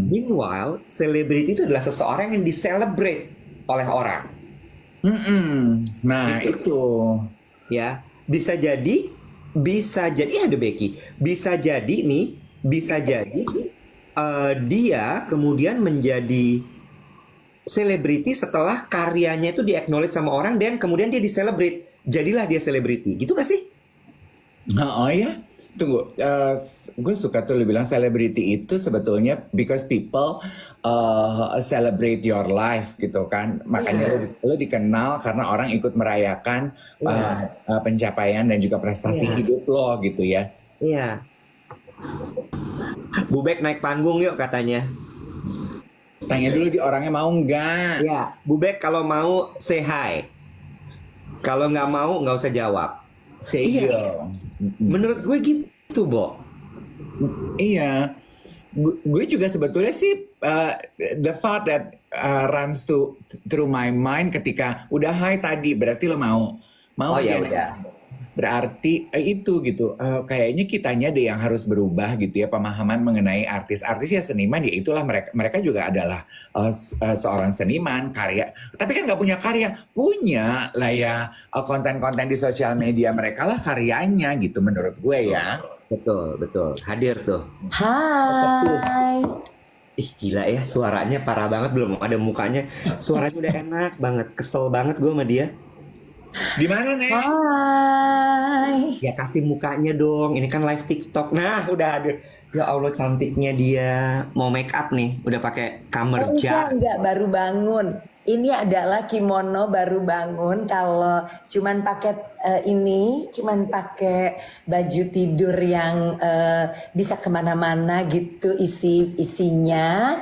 Meanwhile, selebriti itu adalah seseorang yang diselebrate oleh orang. Nah itu. Ya, bisa jadi ada Becky, bisa jadi dia kemudian menjadi selebriti setelah karyanya itu di-acknowledge sama orang dan kemudian dia di-celebrate. Jadilah dia selebriti. Gitu gak sih? Oh ya, tunggu. Gue suka tuh lu bilang selebriti itu sebetulnya because people celebrate your life gitu kan. Makanya lu dikenal karena orang ikut merayakan pencapaian dan juga prestasi hidup lo gitu ya. Iya. Bubek naik panggung yuk katanya. Tanya dulu di orangnya mau nggak? Iya, Bubek kalau mau say hi. Kalau nggak mau nggak usah jawab. Say Iya. yo. Menurut gue gitu, Bo. Iya, gue juga sebetulnya sih the thought that runs through my mind ketika udah hai tadi berarti lo mau Oh ya ya? udah. Berarti itu gitu, kayaknya kitanya deh yang harus berubah gitu ya pemahaman mengenai artis. Artis ya seniman ya itulah mereka juga adalah seorang seniman karya. Tapi kan nggak punya karya, punya lah ya konten-konten di sosial media mereka lah karyanya gitu menurut gue ya. Betul. Hadir tuh. Hai. Ih gila ya, suaranya parah banget, belum ada mukanya. Suaranya udah enak banget, kesel banget gue sama dia. Di mana nih? Hai. Ya kasih mukanya dong, ini kan live TikTok. Nah udah hadir. Ya Allah cantiknya dia. Mau make up nih, udah pakai kamar jas. Enggak, baru bangun. Ini adalah kimono baru bangun. Kalau cuman pakai cuman pakai baju tidur yang bisa kemana-mana gitu isinya.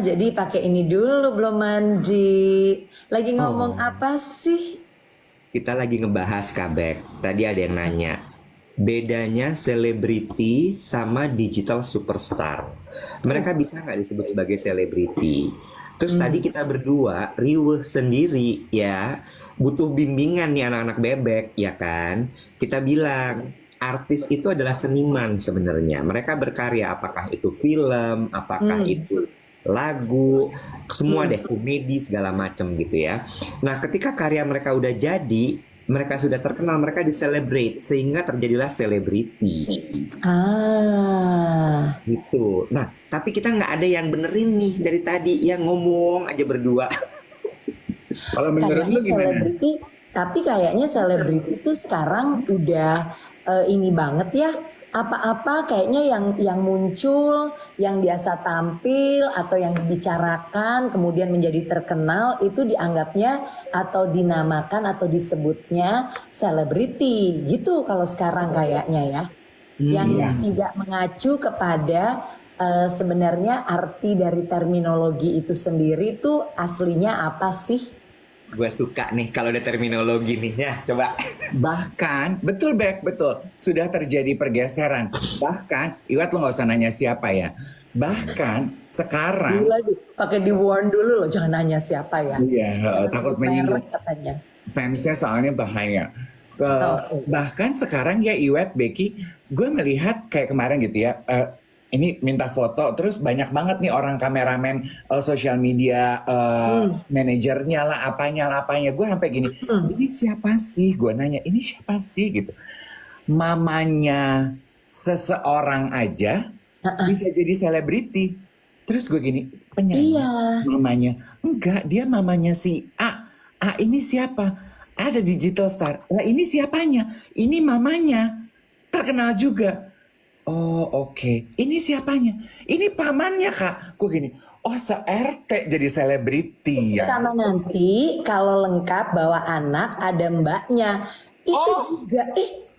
Jadi pakai ini dulu belum mandi. Lagi ngomong apa sih? Kita lagi ngebahas Kabek. Tadi ada yang nanya, bedanya selebriti sama digital superstar. Mereka bisa nggak disebut sebagai selebriti? Terus tadi kita berdua riuh sendiri ya, butuh bimbingan nih anak-anak bebek ya kan? Kita bilang artis itu adalah seniman sebenarnya. Mereka berkarya, apakah itu film, apakah itu lagu, semua deh, komedi segala macam gitu ya. Nah, ketika karya mereka udah jadi, mereka sudah terkenal, mereka diselebrate sehingga terjadilah selebriti. Gitu. Nah, tapi kita nggak ada yang benerin nih dari tadi, yang ngomong aja berdua. Kalau menurut lu gimana? Selebriti, tapi kayaknya selebriti itu sekarang udah ini banget ya. Apa-apa kayaknya yang muncul, yang biasa tampil atau yang dibicarakan kemudian menjadi terkenal itu dianggapnya atau dinamakan atau disebutnya selebriti gitu kalau sekarang kayaknya ya. Yang tidak mengacu kepada sebenarnya arti dari terminologi itu sendiri tuh aslinya apa sih? Gue suka nih kalau ada terminologi nih ya. Coba. Bahkan, betul Bek, betul. Sudah terjadi pergeseran. Bahkan, Iwat lo gak usah nanya siapa ya. Bahkan sekarang, Gila deh, pakai di warn dulu loh, jangan nanya siapa ya. iya, Jangan takut sebut menyinggung merek katanya. fansnya soalnya bahaya. Oke. Bahkan sekarang ya Iwet, Becky, gue melihat kayak kemarin gitu ya. Ini minta foto, terus banyak banget nih orang kameramen, sosial media, manajernya lah, apanya. Gue sampai gini, ini siapa sih? Gue nanya, ini siapa sih? Gitu. Mamanya seseorang aja bisa jadi selebriti. Terus gue gini, penyanyi Iya. mamanya. Enggak, dia mamanya si A. A ini siapa? Ada digital star. Lah ini siapanya? Ini mamanya. Terkenal juga. Oh oke. Ini siapanya? Ini pamannya kak. Gue gini, oh se-RT jadi selebriti ya. Sama nanti kalau lengkap bawa anak ada mbaknya. Itu juga,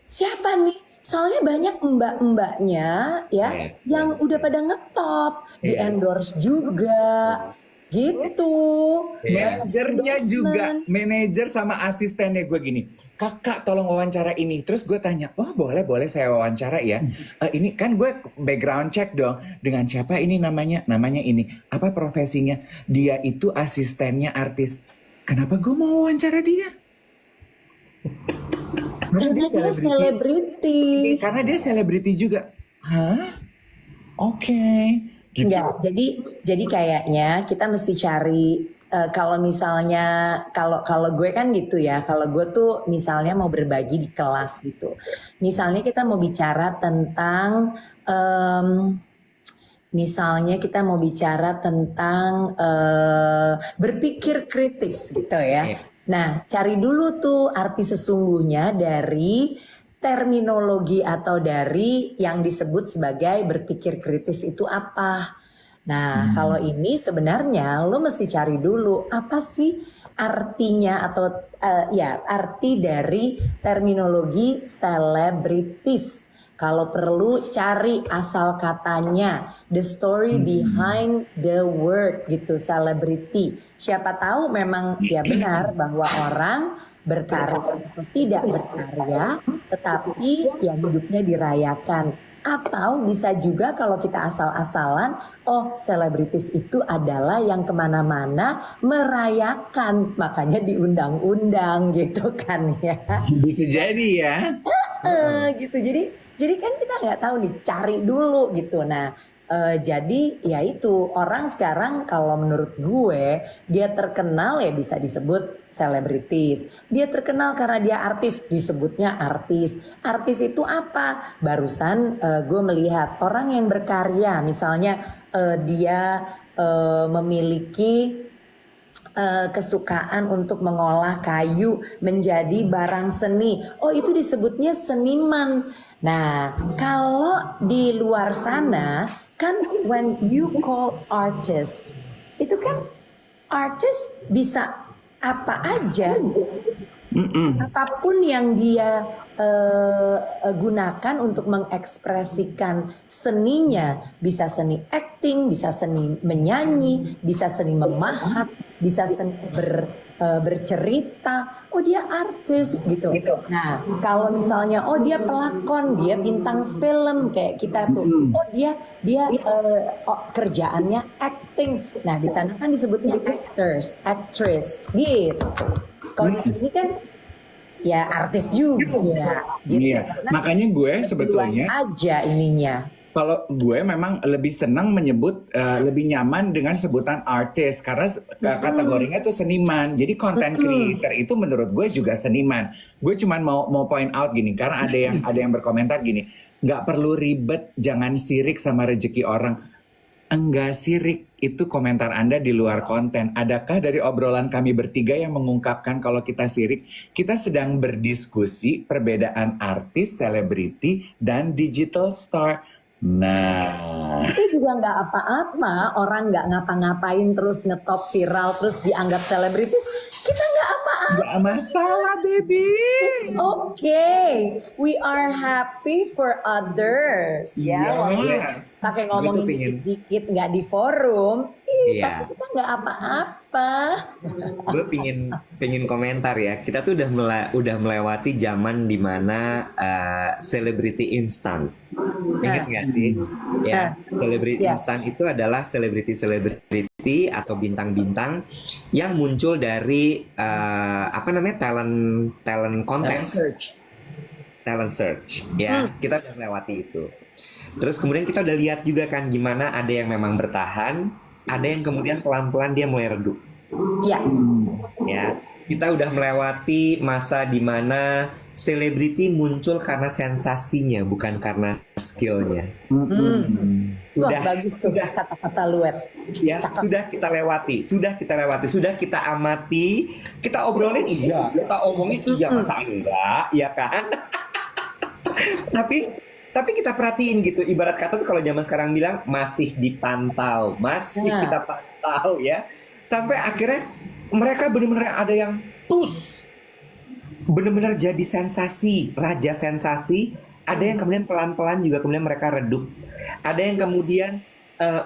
siapa nih? Soalnya banyak mbak-mbaknya ya yang udah pada ngetop, di endorse juga, gitu. Manajernya juga, Endorsement. manajer sama asistennya gue gini, kakak tolong wawancara ini. Terus gue tanya, oh boleh saya wawancara ya. Ini kan gue background check dong, dengan siapa ini namanya ini, apa profesinya. Dia itu asistennya artis. Kenapa gue mau wawancara dia? Karena dia selebriti. Karena dia selebriti juga. Hah? Oke. Gitu. Enggak, jadi kayaknya kita mesti cari kalau misalnya kalau gue kan gitu ya, kalau gue tuh misalnya mau berbagi di kelas gitu. Misalnya kita mau bicara tentang berpikir kritis gitu ya. Nah, cari dulu tuh arti sesungguhnya dari terminologi atau dari yang disebut sebagai berpikir kritis itu apa. Nah, kalau ini sebenarnya lo mesti cari dulu apa sih artinya atau arti dari terminologi selebritis. Kalau perlu cari asal katanya, the story behind the word gitu, celebrity. Siapa tahu memang ya benar bahwa orang berkarya atau tidak berkarya, tetapi ya hidupnya dirayakan. Atau bisa juga kalau kita asal-asalan, oh selebritis itu adalah yang kemana-mana merayakan, makanya diundang-undang gitu kan ya. Bisa jadi ya. Gitu. Jadi kan kita nggak tahu nih, cari dulu gitu. Nah, jadi ya itu orang sekarang kalau menurut gue dia terkenal ya bisa disebut selebritis. Dia terkenal karena dia artis, disebutnya artis. Artis itu apa? Barusan gue melihat orang yang berkarya, misalnya dia memiliki kesukaan untuk mengolah kayu menjadi barang seni. Oh, itu disebutnya seniman. Nah, kalau di luar sana kan when you call artist, itu kan artist bisa apa aja. Apapun yang dia gunakan untuk mengekspresikan seninya, bisa seni acting, bisa seni menyanyi, bisa seni memahat, bisa seni bercerita. Oh dia artis gitu. Nah kalau misalnya oh dia pelakon, dia bintang film kayak kita tuh. Oh dia kerjaannya acting. Nah di sana kan disebutnya actors, actress gitu. Kalau di sini kan ya artis juga gitu. Iya, makanya gue sebetulnya luas aja ininya. kalau gue memang lebih senang menyebut lebih nyaman dengan sebutan artis karena kategorinya tuh seniman. Jadi content creator itu menurut gue juga seniman. Gue cuman mau point out gini karena ada yang berkomentar gini, nggak perlu ribet, jangan sirik sama rezeki orang. Enggak sirik, itu komentar Anda di luar konten. Adakah dari obrolan kami bertiga yang mengungkapkan kalau kita sirik? Kita sedang berdiskusi perbedaan artis, selebriti, dan digital star. Nah, Itu juga nggak apa-apa, orang nggak ngapa-ngapain terus ngetop viral terus dianggap selebritis. Kita nggak apa-apa. Nggak masalah, baby. It's okay. We are happy for others. Ya, walaupun Yes. pakai Gue ngomongin tuh pengen, dikit-dikit nggak di forum, iya. tapi kita nggak apa-apa. Gue pengen komentar ya. Kita tuh udah melewati zaman dimana selebriti instan. Ingat nggak sih? Ya, selebriti Ya. instan itu adalah selebriti atau bintang-bintang yang muncul dari apa namanya talent contest, talent search. Ya, kita udah melewati itu. Terus kemudian kita udah lihat juga kan gimana ada yang memang bertahan, ada yang kemudian pelan-pelan dia mulai redup. Ya, Ya, kita udah melewati masa di mana selebriti muncul karena sensasinya, bukan karena skillnya. wah Sudah, bagus tuh kata-kata luet. ya, sudah kita lewati, sudah kita amati, kita obrolin iya, kita omongin iya, masa enggak, ya kan? tapi kita perhatiin gitu, ibarat kata tuh kalau zaman sekarang bilang masih dipantau, masih Nah. kita pantau ya, sampai akhirnya mereka benar-benar ada yang benar-benar jadi sensasi, raja sensasi. Ada yang kemudian pelan-pelan juga kemudian mereka redup. Ada yang kemudian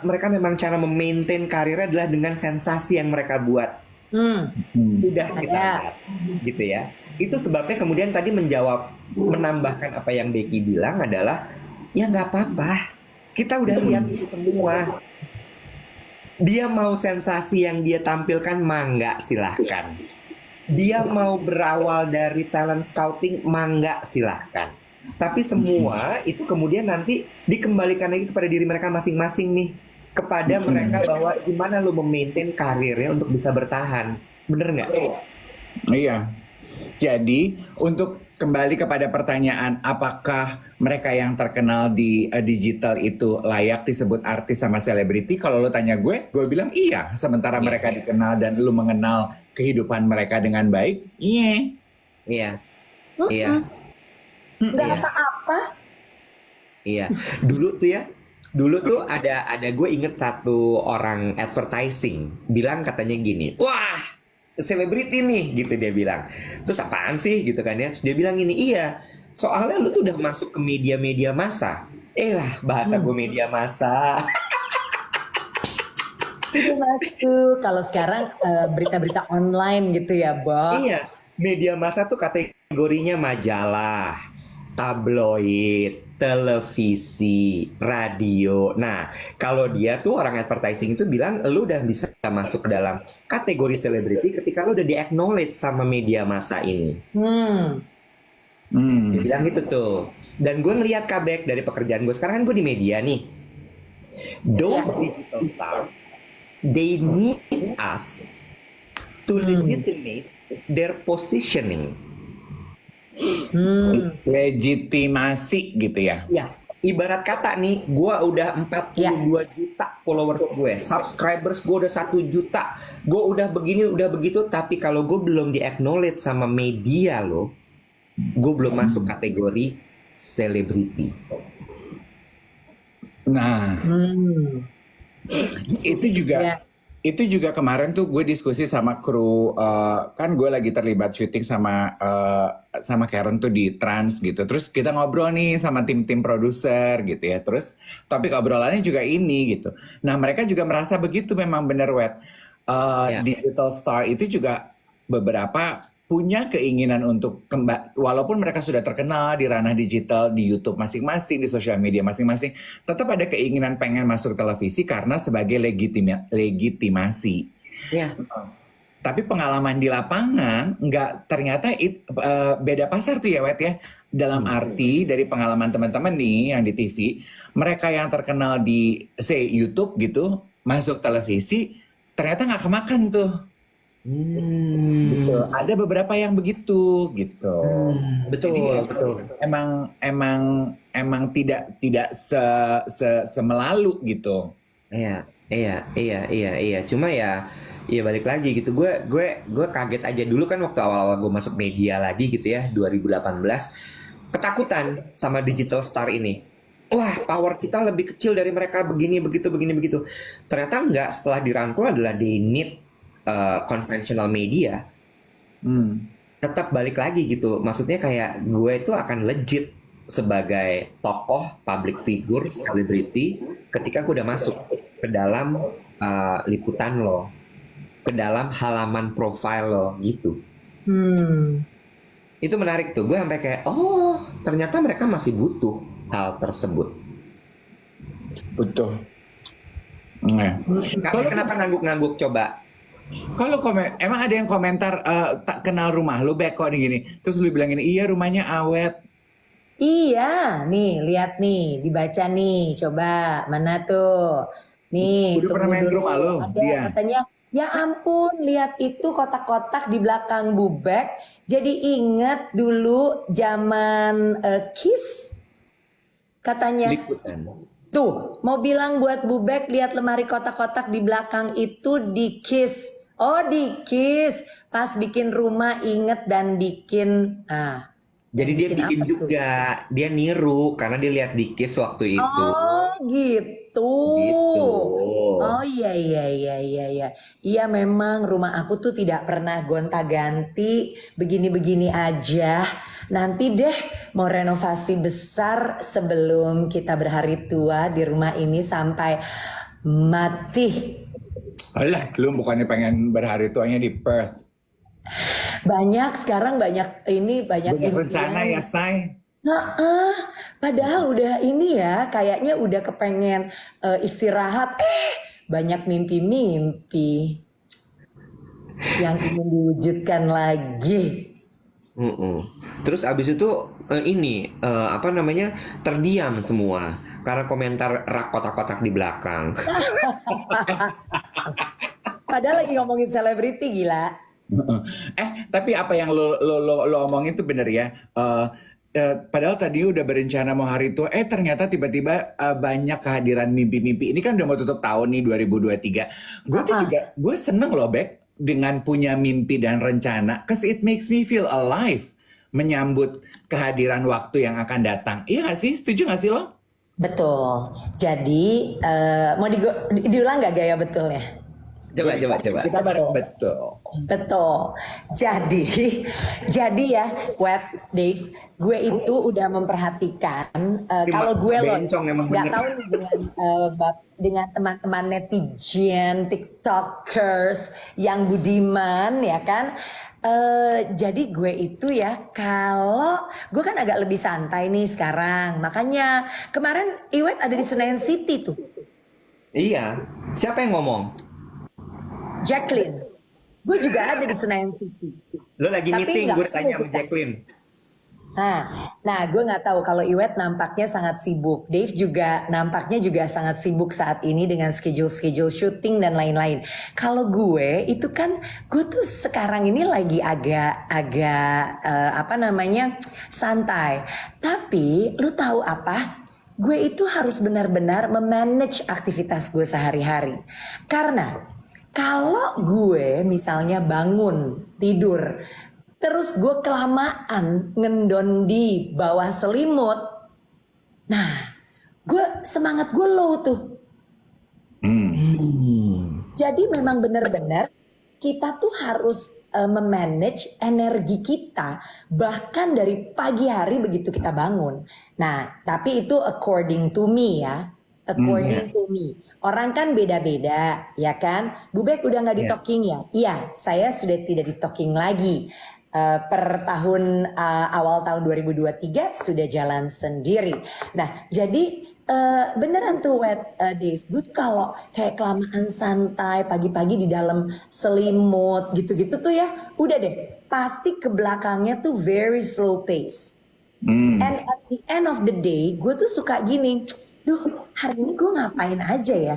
mereka memang cara memaintain karirnya adalah dengan sensasi yang mereka buat. Sudah kita Ada. lihat, gitu ya. Itu sebabnya kemudian tadi menambahkan apa yang Becky bilang adalah, ya nggak apa-apa. Kita udah lihat itu semua. Dia mau sensasi yang dia tampilkan, mangga silahkan. Dia mau berawal dari talent scouting, mangga silahkan. Tapi semua itu kemudian nanti dikembalikan lagi kepada diri mereka masing-masing nih. Kepada mereka bahwa gimana lu memaintain karirnya untuk bisa bertahan. Bener nggak? Iya. Jadi untuk kembali kepada pertanyaan apakah mereka yang terkenal di digital itu layak disebut artis sama selebriti? Kalau lo tanya gue bilang iya. Sementara mereka dikenal dan lu mengenal kehidupan mereka dengan baik, iya. Iya. Iya. Nggak Iya. apa-apa. Iya. Dulu tuh ada gue inget satu orang advertising bilang katanya gini, wah selebriti nih gitu dia bilang. Terus apaan sih gitu kan ya? Terus dia bilang gini, iya soalnya lu tuh udah masuk ke media-media massa. Lah bahasa gue media massa. Itu masuk. Kalau sekarang berita-berita online gitu ya, Bob. Iya, media massa tuh kategorinya majalah, tabloid, televisi, radio. Nah, kalau dia tuh orang advertising itu bilang lu udah bisa masuk ke dalam kategori selebriti ketika lu udah di-acknowledge sama media massa ini. Dia bilang gitu tuh. Dan gue ngeliat comeback dari pekerjaan gue. Sekarang kan gue di media nih. Those digital stars, they need us to legitimate their positioning. Legitimasi gitu ya. Ya, ibarat kata nih, gue udah 42 juta followers gue, subscribers gue udah 1 juta, gue udah begini, udah begitu, tapi kalau gue belum di-acknowledge sama media lo, gue belum masuk kategori selebriti. Nah, itu juga itu juga kemarin tuh gue diskusi sama kru, kan gue lagi terlibat syuting sama Karen tuh di Trans gitu. Terus kita ngobrol nih sama tim-tim produser gitu ya. Terus topik obrolannya juga ini gitu. Nah mereka juga merasa begitu, memang bener Wet. Digital star itu juga beberapa punya keinginan untuk walaupun mereka sudah terkenal di ranah digital, di YouTube masing-masing, di sosial media masing-masing, tetap ada keinginan pengen masuk televisi karena sebagai legitimasi. Ya. Tapi pengalaman di lapangan nggak, ternyata beda pasar tuh ya Wet ya. Dalam arti dari pengalaman teman-teman nih yang di TV, mereka yang terkenal di say YouTube gitu, masuk televisi, ternyata nggak kemakan tuh. Gitu. Ada beberapa yang begitu gitu. Betul, Jadi, betul. Emang tidak semelalu gitu. Iya. Cuma ya balik lagi gitu. Gue kaget aja dulu kan waktu awal-awal gue masuk media lagi gitu ya, 2018. Ketakutan sama digital star ini. Wah, power kita lebih kecil dari mereka, begini begitu. Ternyata enggak, setelah dirangkul adalah they need conventional media tetap balik lagi gitu. Maksudnya kayak gue itu akan legit sebagai tokoh, public figure, selebriti ketika gue udah masuk ke dalam liputan lo, ke dalam halaman profile lo gitu. Itu menarik tuh. Gue sampai kayak, oh ternyata mereka masih butuh hal tersebut. Betul. Nah. Kenapa ngangguk-ngangguk coba? Kalau emang ada yang komentar tak kenal rumah lu Bek kok nih gini. Terus lu bilang gini, iya rumahnya awet. Iya, nih lihat nih, dibaca nih, coba mana tuh? Nih, Udah pernah tunggu main ke dulu. rumah lu? Ada Iya. katanya, ya ampun, lihat itu kotak-kotak di belakang Bubek. Jadi inget dulu zaman Kiss, katanya. Liputan. Tuh, mau bilang buat Bubek lihat lemari kotak-kotak di belakang itu di Kiss. Oh, di Kiss. Pas bikin rumah inget dan bikin Jadi dia bikin apa tuh? juga, dia niru karena dia lihat di Kiss waktu itu. Oh, gitu. Gitu. Oh iya iya iya iya iya. Iya memang rumah aku tuh tidak pernah gonta-ganti, begini-begini aja. Nanti deh mau renovasi besar sebelum kita berhari tua di rumah ini sampai mati. Alah, lu bukannya pengen berhari tuanya di Perth. Banyak sekarang banyak Banyak rencana ya, impian. Say. Padahal udah ini ya, kayaknya udah kepengen istirahat. Banyak mimpi-mimpi yang ingin diwujudkan lagi. Terus abis itu ini apa namanya terdiam semua karena komentar rak kotak-kotak di belakang. Padahal lagi ngomongin selebriti gila. Tapi apa yang lo omongin tuh bener ya. Padahal tadi udah berencana mau hari tua, ternyata tiba-tiba banyak kehadiran mimpi-mimpi. Ini kan udah mau tutup tahun nih 2023. Gue tuh juga, gue seneng loh Bek dengan punya mimpi dan rencana, cause it makes me feel alive menyambut kehadiran waktu yang akan datang. Iya gak sih? Setuju gak sih lo? Betul. Jadi mau diulang nggak gaya betulnya? Coba. Kita bareng betul. Betul. Jadi ya, Dave, gue itu udah memperhatikan kalau gue loh bencong emang nggak bener. tahu nih dengan teman-teman netizen, tiktokers yang budiman ya kan. Jadi gue itu ya kalau gue kan agak lebih santai nih sekarang, makanya kemarin Iwet ada di Senayan City tuh, Iya. Siapa yang ngomong? Jacqueline. Gue juga ada di Senayan City. Lo lagi Tapi meeting, nggak gue tanya sama ketemu kita. Jacqueline. Nah, gue nggak tahu kalau Iwet nampaknya sangat sibuk. Dave juga nampaknya juga sangat sibuk saat ini dengan schedule syuting dan lain-lain. Kalau gue itu kan, gue tuh sekarang ini lagi agak apa namanya santai. Tapi lu tahu apa? Gue itu harus benar-benar memanage aktivitas gue sehari-hari. Karena kalau gue misalnya bangun tidur terus gue kelamaan ngendon di bawah selimut, nah semangat gue low tuh. Jadi memang benar-benar kita tuh harus memanage energi kita bahkan dari pagi hari begitu kita bangun. Nah tapi itu according to me ya. According to me, orang kan beda-beda, ya kan? Bubek udah nggak di talking ya? Iya, saya sudah tidak di talking lagi. Per tahun awal tahun 2023 sudah jalan sendiri. Nah, jadi beneran tuh Dave, gue tuh kalau kayak kelamaan santai pagi-pagi di dalam selimut gitu-gitu tuh ya, udah deh, pasti ke belakangnya tuh very slow pace. And at the end of the day, gue tuh suka gini. Duh, hari ini gue ngapain aja ya?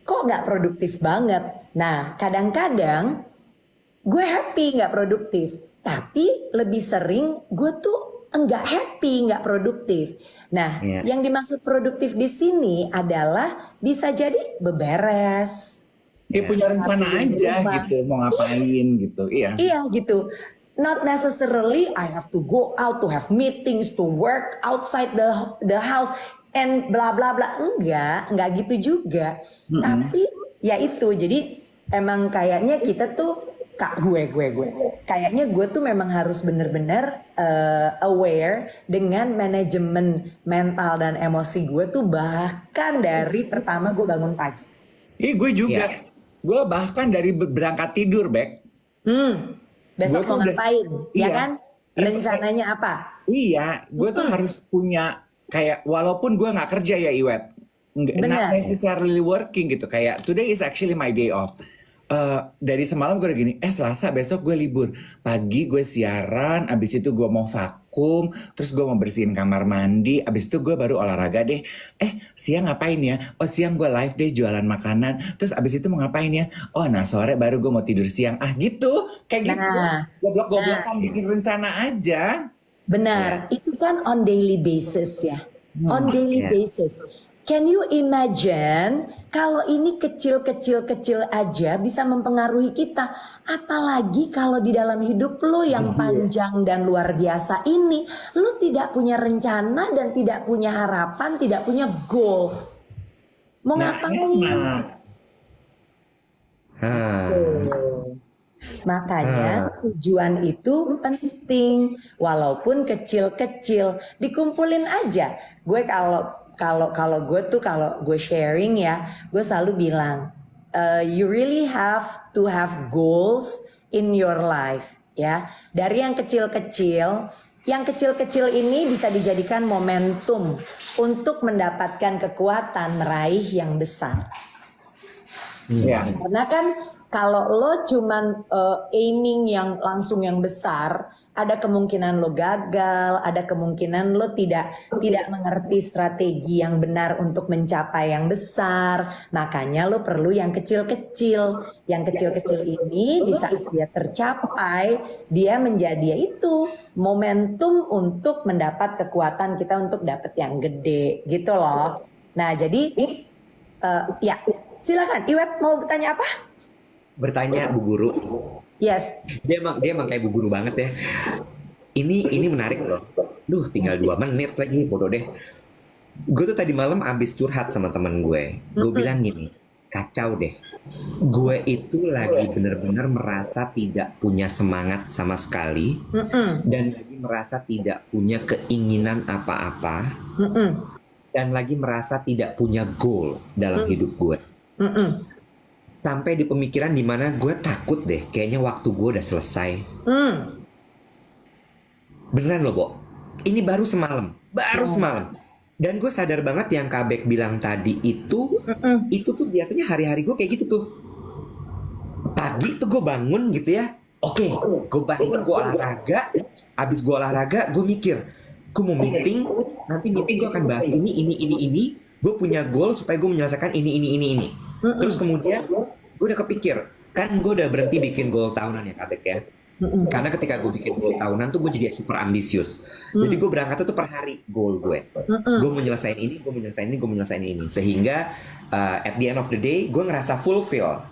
Kok nggak produktif banget? Nah, kadang-kadang gue happy nggak produktif, tapi lebih sering gue tuh nggak happy nggak produktif. Nah, yang dimaksud produktif di sini adalah bisa jadi beberes. Punya rencana aja gitu, mau ngapain gitu, iya. Iya gitu. Not necessarily I have to go out to have meetings, to work outside the house. And bla bla bla, enggak gitu juga. Tapi ya itu, jadi emang kayaknya kita tuh Kak, gue. Kayaknya gue tuh memang harus bener-bener aware dengan manajemen mental dan emosi gue tuh bahkan dari pertama gue bangun pagi. Gue juga. Iya. Gue bahkan dari berangkat tidur, Bek. Besok Gue mau tuh udah- ngapain, ya iya. kan? Iya. Rencananya apa? Iya, gue tuh harus punya kayak walaupun gue nggak kerja ya Iwet, not Benar. necessarily working gitu. Kayak today is actually my day off. Dari semalam gue udah gini, Selasa besok gue libur. Pagi gue siaran, abis itu gue mau vakum, terus gue mau bersihin kamar mandi, abis itu gue baru olahraga deh. Siang ngapain ya? Oh siang gue live deh jualan makanan, terus abis itu mau ngapain ya? Oh nah sore baru gue mau tidur siang. Gitu, kayak gitu. Nah. Goblok-goblokan bikin rencana aja. Benar, itu kan on daily basis ya. On daily Iya. basis. Can you imagine kalau ini kecil-kecil aja bisa mempengaruhi kita. Apalagi kalau di dalam hidup lo yang panjang dan luar biasa ini. Lo tidak punya rencana dan tidak punya harapan, tidak punya goal. Mau ngapain? Makanya tujuan itu penting, walaupun kecil-kecil, dikumpulin aja. Gue kalau gue sharing ya, gue selalu bilang, you really have to have goals in your life, ya. Dari yang kecil-kecil ini bisa dijadikan momentum untuk mendapatkan kekuatan meraih yang besar. Iya. Karena kan kalau lo cuman aiming yang langsung yang besar, ada kemungkinan lo gagal, ada kemungkinan lo tidak mengerti strategi yang benar untuk mencapai yang besar. Makanya lo perlu yang kecil-kecil. Yang kecil-kecil ini di saat dia tercapai, dia menjadi itu momentum untuk mendapat kekuatan kita untuk dapat yang gede, gitu loh. Nah, jadi ya, silakan Iwet mau bertanya apa? Bertanya Bu Guru. Yes. Dia emang kayak Bu Guru banget ya. Ini menarik loh. Duh, tinggal 2 menit lagi, bodoh deh. Gue tuh tadi malam abis curhat sama temen gue. Gue bilang gini, kacau deh. Gue itu lagi bener-bener merasa tidak punya semangat sama sekali. Dan lagi merasa tidak punya keinginan apa-apa. Dan lagi merasa tidak punya goal dalam hidup gue. Sampai di pemikiran dimana gue takut deh, kayaknya waktu gue udah selesai. Beneran loh, Bo. Ini baru semalam. Dan gue sadar banget yang Kak Bek bilang tadi itu tuh biasanya hari-hari gue kayak gitu tuh. Pagi tuh gue bangun gitu ya. Oke, gue bangun, gue olahraga. Abis gue olahraga, gue mikir, gue mau meeting, nanti meeting gue akan bahas ini. Gue punya goal supaya gue menyelesaikan ini. Terus kemudian gue udah kepikir, kan gue udah berhenti bikin goal tahunan ya Kak Bek ya. Karena ketika gue bikin goal tahunan tuh gue jadi super ambisius. Jadi gue berangkat tuh per hari goal gue. Gue mau nyelesain ini, gue mau nyelesain ini. Sehingga at the end of the day gue ngerasa fulfill.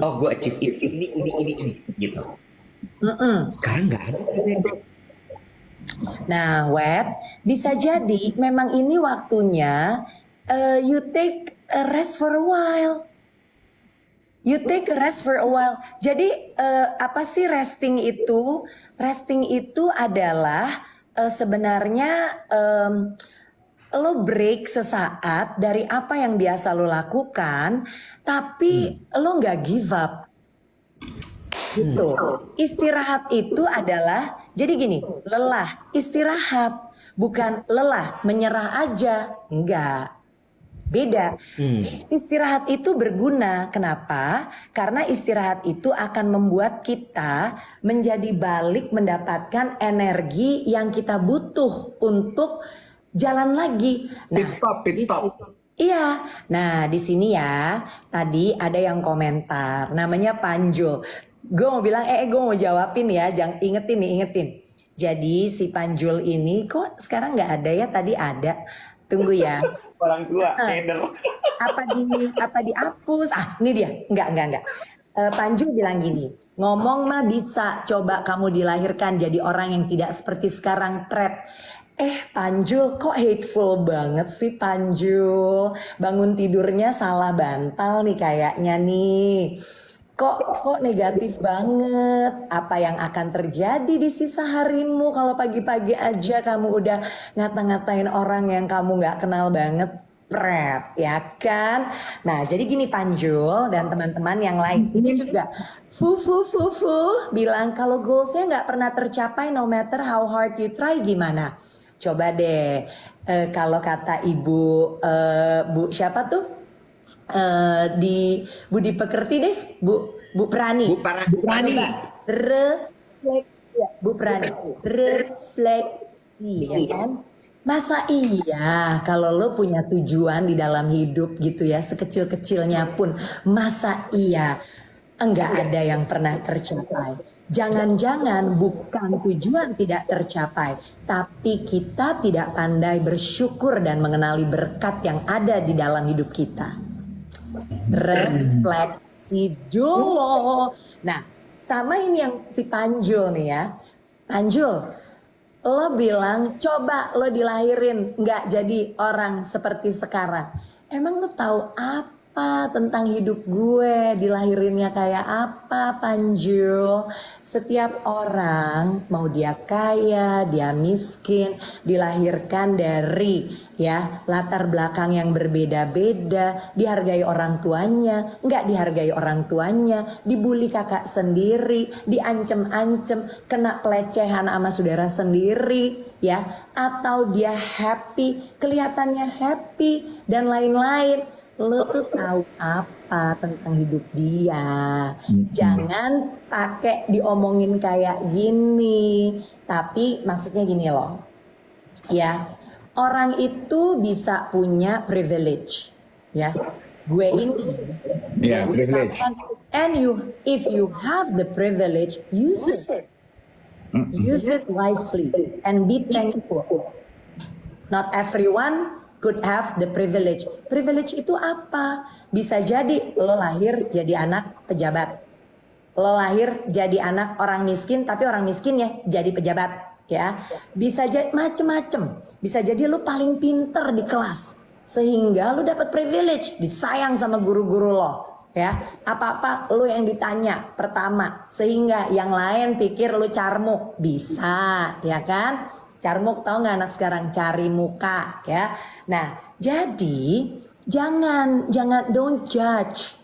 Oh gue achieve ini gitu. Sekarang nggak ada. Nah, Wet, bisa jadi memang ini waktunya you take a rest for a while. Jadi apa sih resting itu? Resting itu adalah sebenarnya lo break sesaat dari apa yang biasa lo lakukan, tapi lo nggak give up. Gitu. Istirahat itu adalah, jadi gini, lelah, istirahat, bukan lelah, menyerah aja, enggak. Beda. Istirahat itu berguna. Kenapa? Karena istirahat itu akan membuat kita menjadi balik mendapatkan energi yang kita butuh untuk jalan lagi. Pit stop. Iya. Nah, di sini ya, tadi ada yang komentar, namanya Panjul. Gue mau bilang, gue mau jawabin ya, jangan ingetin. Jadi si Panjul ini kok sekarang nggak ada ya? Tadi ada. Tunggu ya. Orang tua, apa dihapus? Ini dia. Enggak. Panju bilang gini, ngomong mah bisa, coba kamu dilahirkan jadi orang yang tidak seperti sekarang, Tret. Panjul kok hateful banget sih Panjul. Bangun tidurnya salah bantal nih kayaknya nih. Kok negatif banget? Apa yang akan terjadi di sisa harimu kalau pagi-pagi aja kamu udah ngata-ngatain orang yang kamu nggak kenal banget? Pret, ya kan? Nah, jadi gini Panjul dan teman-teman yang lain ini juga fu bilang kalau goalsnya nggak pernah tercapai no matter how hard you try gimana? Coba deh, kalau kata ibu Bu siapa tuh? Di Budi Pekerti deh, Bu Prani. Bu Prani. Coba refleksi, ya, Bu Prani. Refleksi, ya kan? Masa iya kalau lo punya tujuan di dalam hidup gitu ya, sekecil-kecilnya pun, masa iya enggak ada yang pernah tercapai. Jangan-jangan bukan tujuan tidak tercapai, tapi kita tidak pandai bersyukur dan mengenali berkat yang ada di dalam hidup kita. Refleksi dulu. Nah, sama ini yang si Panjul nih ya. Panjul, lo bilang coba lo dilahirin nggak jadi orang seperti sekarang. Emang lo tahu apa tentang hidup gue, dilahirinnya kayak apa Panjul? Setiap orang mau dia kaya, dia miskin, dilahirkan dari ya latar belakang yang berbeda-beda, dihargai orang tuanya, nggak dihargai orang tuanya, dibully kakak sendiri, diancem-ancem, kena pelecehan sama saudara sendiri, ya, atau dia happy, kelihatannya happy dan lain-lain. Lo tuh tahu apa tentang hidup dia? Jangan pakai diomongin kayak gini, tapi maksudnya gini loh, ya. Orang itu bisa punya privilege, ya. Gue ini, Yeah, privilege. and if you have the privilege, use it, wisely, and be thankful. Not everyone could have the privilege. Privilege itu apa? Bisa jadi lo lahir jadi anak pejabat, lo lahir jadi anak orang miskin, tapi orang miskinnya jadi pejabat. Ya, bisa jadi macem-macem. Bisa jadi lu paling pinter di kelas sehingga lu dapat privilege, disayang sama guru-guru lo. Ya, apa-apa lu yang ditanya pertama sehingga yang lain pikir lu carmuk. Bisa, ya kan? Carmuk tahu nggak anak sekarang, cari muka, ya. Nah, jadi jangan don't judge,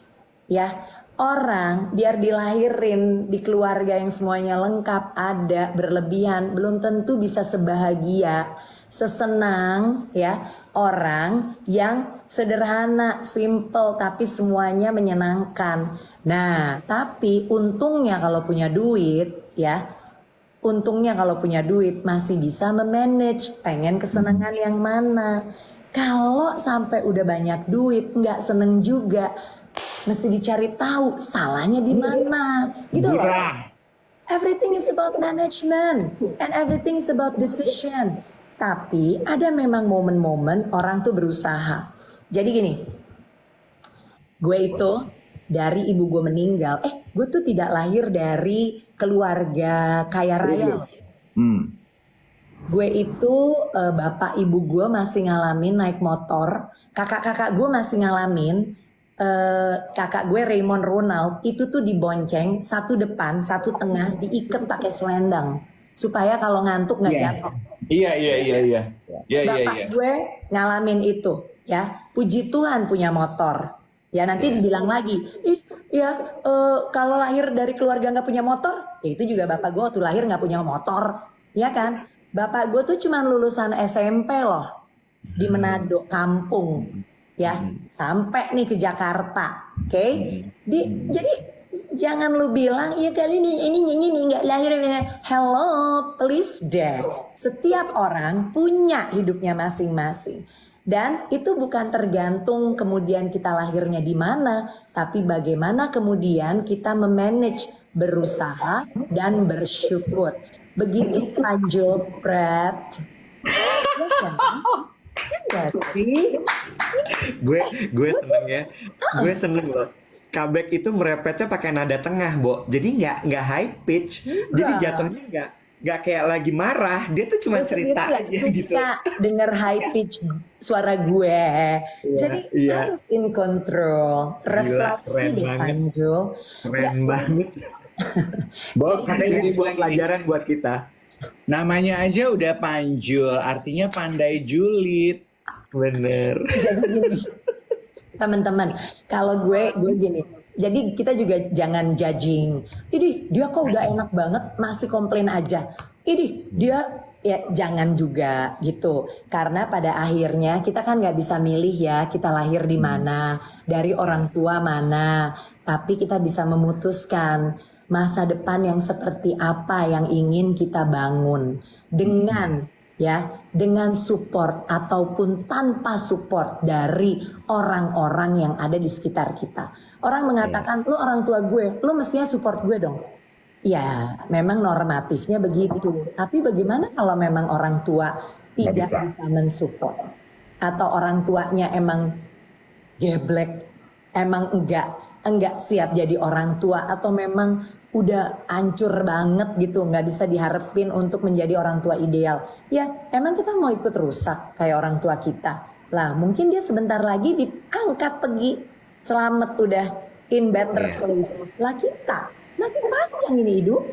ya. Orang biar dilahirin di keluarga yang semuanya lengkap, ada, berlebihan, belum tentu bisa sebahagia, sesenang ya orang yang sederhana, simple, tapi semuanya menyenangkan. Nah, tapi untungnya kalau punya duit ya, untungnya kalau punya duit masih bisa memanage pengen kesenangan yang mana. Kalau sampai udah banyak duit nggak seneng juga, mesti dicari tahu salahnya di mana, gitu loh. Everything is about management and everything is about decision. Tapi ada memang momen-momen orang tuh berusaha. Jadi gini, gue itu dari ibu gue meninggal, gue tuh tidak lahir dari keluarga kaya raya. Gue itu bapak ibu gue masih ngalamin naik motor, kakak-kakak gue masih ngalamin. Kakak gue Raymond Ronald itu tuh dibonceng, satu depan satu tengah, diikat pakai selendang supaya kalau ngantuk nggak jatuh. Iya. Bapak gue ngalamin itu, ya. Puji Tuhan punya motor. Ya nanti dibilang lagi, kalau lahir dari keluarga nggak punya motor, ya itu juga bapak gue waktu lahir nggak punya motor, ya kan? Bapak gue tuh cuma lulusan SMP loh di Manado, kampung. Ya, sampai nih ke Jakarta, oke? Jadi jangan lu bilang ya kali ini nggak lahir. Hello, please deh. Setiap orang punya hidupnya masing-masing, dan itu bukan tergantung kemudian kita lahirnya di mana, tapi bagaimana kemudian kita memanage, berusaha dan bersyukur. Begitu Panjul, Pret. Enggak sih? gue seneng ya. Gue seneng loh. Kabek itu merepetnya pakai nada tengah, Bo. Jadi nggak high pitch. Jadi jatuhnya nggak kayak lagi marah, dia tuh cuma Gue sendiri cerita gak aja gitu. suka denger high pitch suara gue. Jadi Iya. harus in control. Refleksi keren deh banget. Panjo. Keren Nggak, banget. Bo, Jadi- katanya ini Jadi sebuah bilang gini. pelajaran buat kita. Namanya aja udah panjul, artinya pandai julid. Bener. Jadi gini, teman-teman, kalau gue gini. Jadi kita juga jangan judging. Ini dia kok udah enak banget masih komplain aja. Ini dia ya jangan juga gitu. Karena pada akhirnya kita kan nggak bisa milih ya kita lahir di mana, dari orang tua mana. Tapi kita bisa memutuskan masa depan yang seperti apa yang ingin kita bangun dengan dengan support ataupun tanpa support dari orang-orang yang ada di sekitar kita. Orang mengatakan, lu orang tua gue, lu mestinya support gue dong. Ya, memang normatifnya begitu. Tapi bagaimana kalau memang orang tua tidak bisa. bisa mensupport? Atau orang tuanya emang geblek, emang enggak siap jadi orang tua, atau memang udah hancur banget gitu, nggak bisa diharapin untuk menjadi orang tua ideal. Ya, emang kita mau ikut rusak kayak orang tua kita. Lah, mungkin dia sebentar lagi diangkat pergi, selamat udah in better Iya. place. Lah kita masih panjang ini hidup,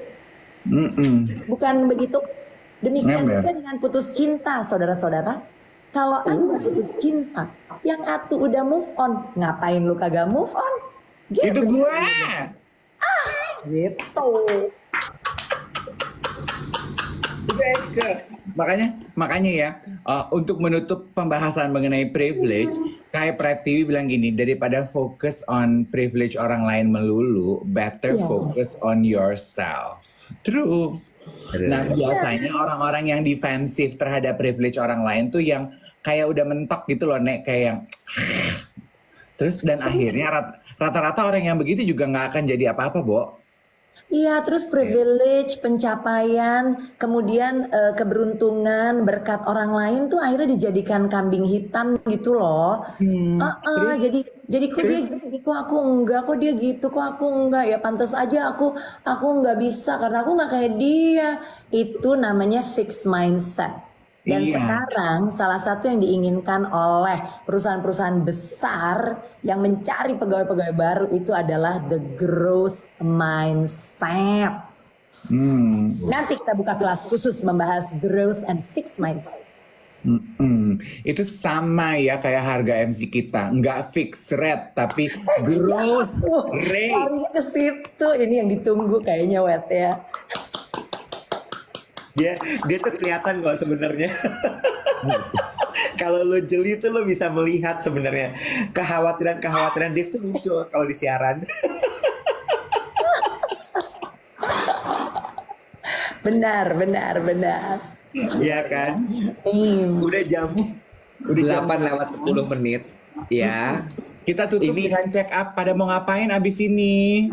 bukan begitu? Demikian Ember. juga dengan putus cinta, saudara-saudara. Kalau Anda putus cinta, yang atu udah move on, ngapain lu kagak move on? Itu gue. Gitu. Makanya ya, untuk menutup pembahasan mengenai privilege, kayak Pratiwi bilang gini, daripada fokus on privilege orang lain melulu, better Iya. focus on yourself. True. Nah, biasanya orang-orang yang defensif terhadap privilege orang lain tuh yang kayak udah mentok gitu loh, Nek, kayak yang terus dan akhirnya rata-rata orang yang begitu juga nggak akan jadi apa-apa, Bo. Iya, terus privilege, pencapaian, kemudian keberuntungan, berkat orang lain tuh akhirnya dijadikan kambing hitam gitu loh. Jadi kok dia gitu, kok aku enggak, kok dia gitu, kok aku enggak. Ya pantas aja aku nggak bisa karena aku nggak kayak dia. Itu namanya fixed mindset. Dan Iya. sekarang salah satu yang diinginkan oleh perusahaan-perusahaan besar yang mencari pegawai-pegawai baru itu adalah the growth mindset. Nanti kita buka kelas khusus membahas growth and fixed mindset. Itu sama ya kayak harga MC kita, nggak fix rate tapi growth rate. Larinya ke situ, ini yang ditunggu kayaknya Wet ya. Dia tuh kelihatan kok sebenarnya. Kalau lo jeli tuh lo bisa melihat sebenarnya kekhawatiran Dev tuh muncul kalau di siaran. Benar. Iya kan? Udah jam 8:10. Ya. Kita tutup Ini- dengan check up pada mau ngapain abis ini.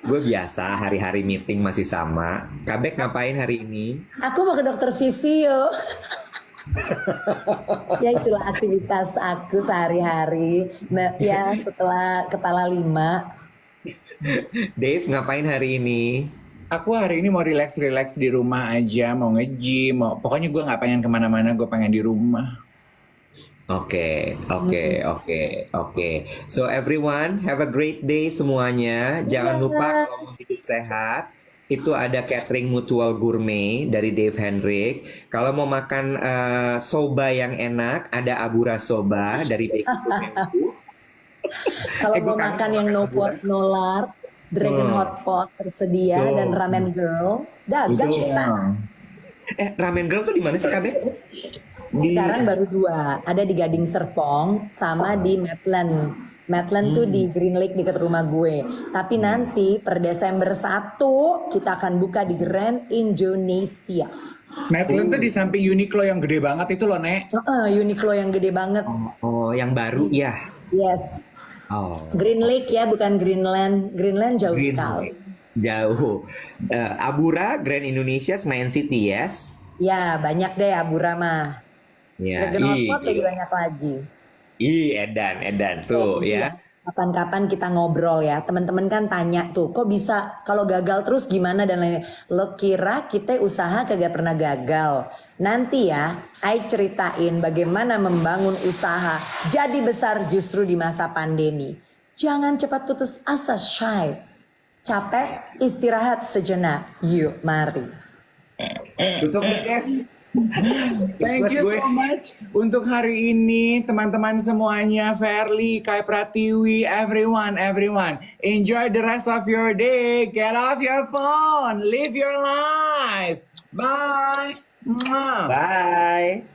Gue biasa hari-hari meeting masih sama. Kabek ngapain hari ini? Aku mau ke dokter visio. Ya itulah aktivitas aku sehari-hari. Ya setelah kepala 5. Dave ngapain hari ini? Aku hari ini mau relax di rumah aja, mau nge-gym, pokoknya gue nggak pengen kemana-mana, gue pengen di rumah. Oke. So everyone, have a great day semuanya. Jangan lupa kalau mau hidup sehat, itu ada catering Mutual Gourmet dari Dave Hendrik. Kalau mau makan soba yang enak, ada Abura Soba dari Dave Hendrik. Kalau Gua mau kangen makan yang no pork no lard, Dragon Hot Pot tersedia Tuh. dan Ramen Girl, dagang kita. Ramen Girl tuh di mana sih Kabek? Sekarang baru 2, ada di Gading Serpong sama di Maitland. Maitland tuh di Green Lake dekat rumah gue. Tapi nanti per Desember 1 kita akan buka di Grand Indonesia. Maitland tuh di samping Uniqlo yang gede banget itu loh, Nek. Uniqlo yang gede banget. Oh, yang baru ya. Yes. Oh. Green Lake ya, bukan Greenland. Greenland jauh Green sekali. Jauh. Abura Grand Indonesia Senayan City, yes. Ya, banyak deh Abura mah. Ya. Dragon Hot Pot lebih banyak lagi. Edan tuh Iya. ya. Kapan-kapan kita ngobrol ya. Teman-teman kan tanya tuh, kok bisa kalau gagal terus gimana dan lain-lain. Lo kira kita usaha kagak pernah gagal? Nanti ya, I ceritain bagaimana membangun usaha jadi besar justru di masa pandemi. Jangan cepat putus asa, Shay. Capek, istirahat sejenak. Yuk, mari. Tutup deh, Dev. Thank you so much untuk hari ini teman-teman semuanya, Fairly, Kai Pratiwi, everyone. Enjoy the rest of your day. Get off your phone. Live your life. Bye. Mwah. Bye.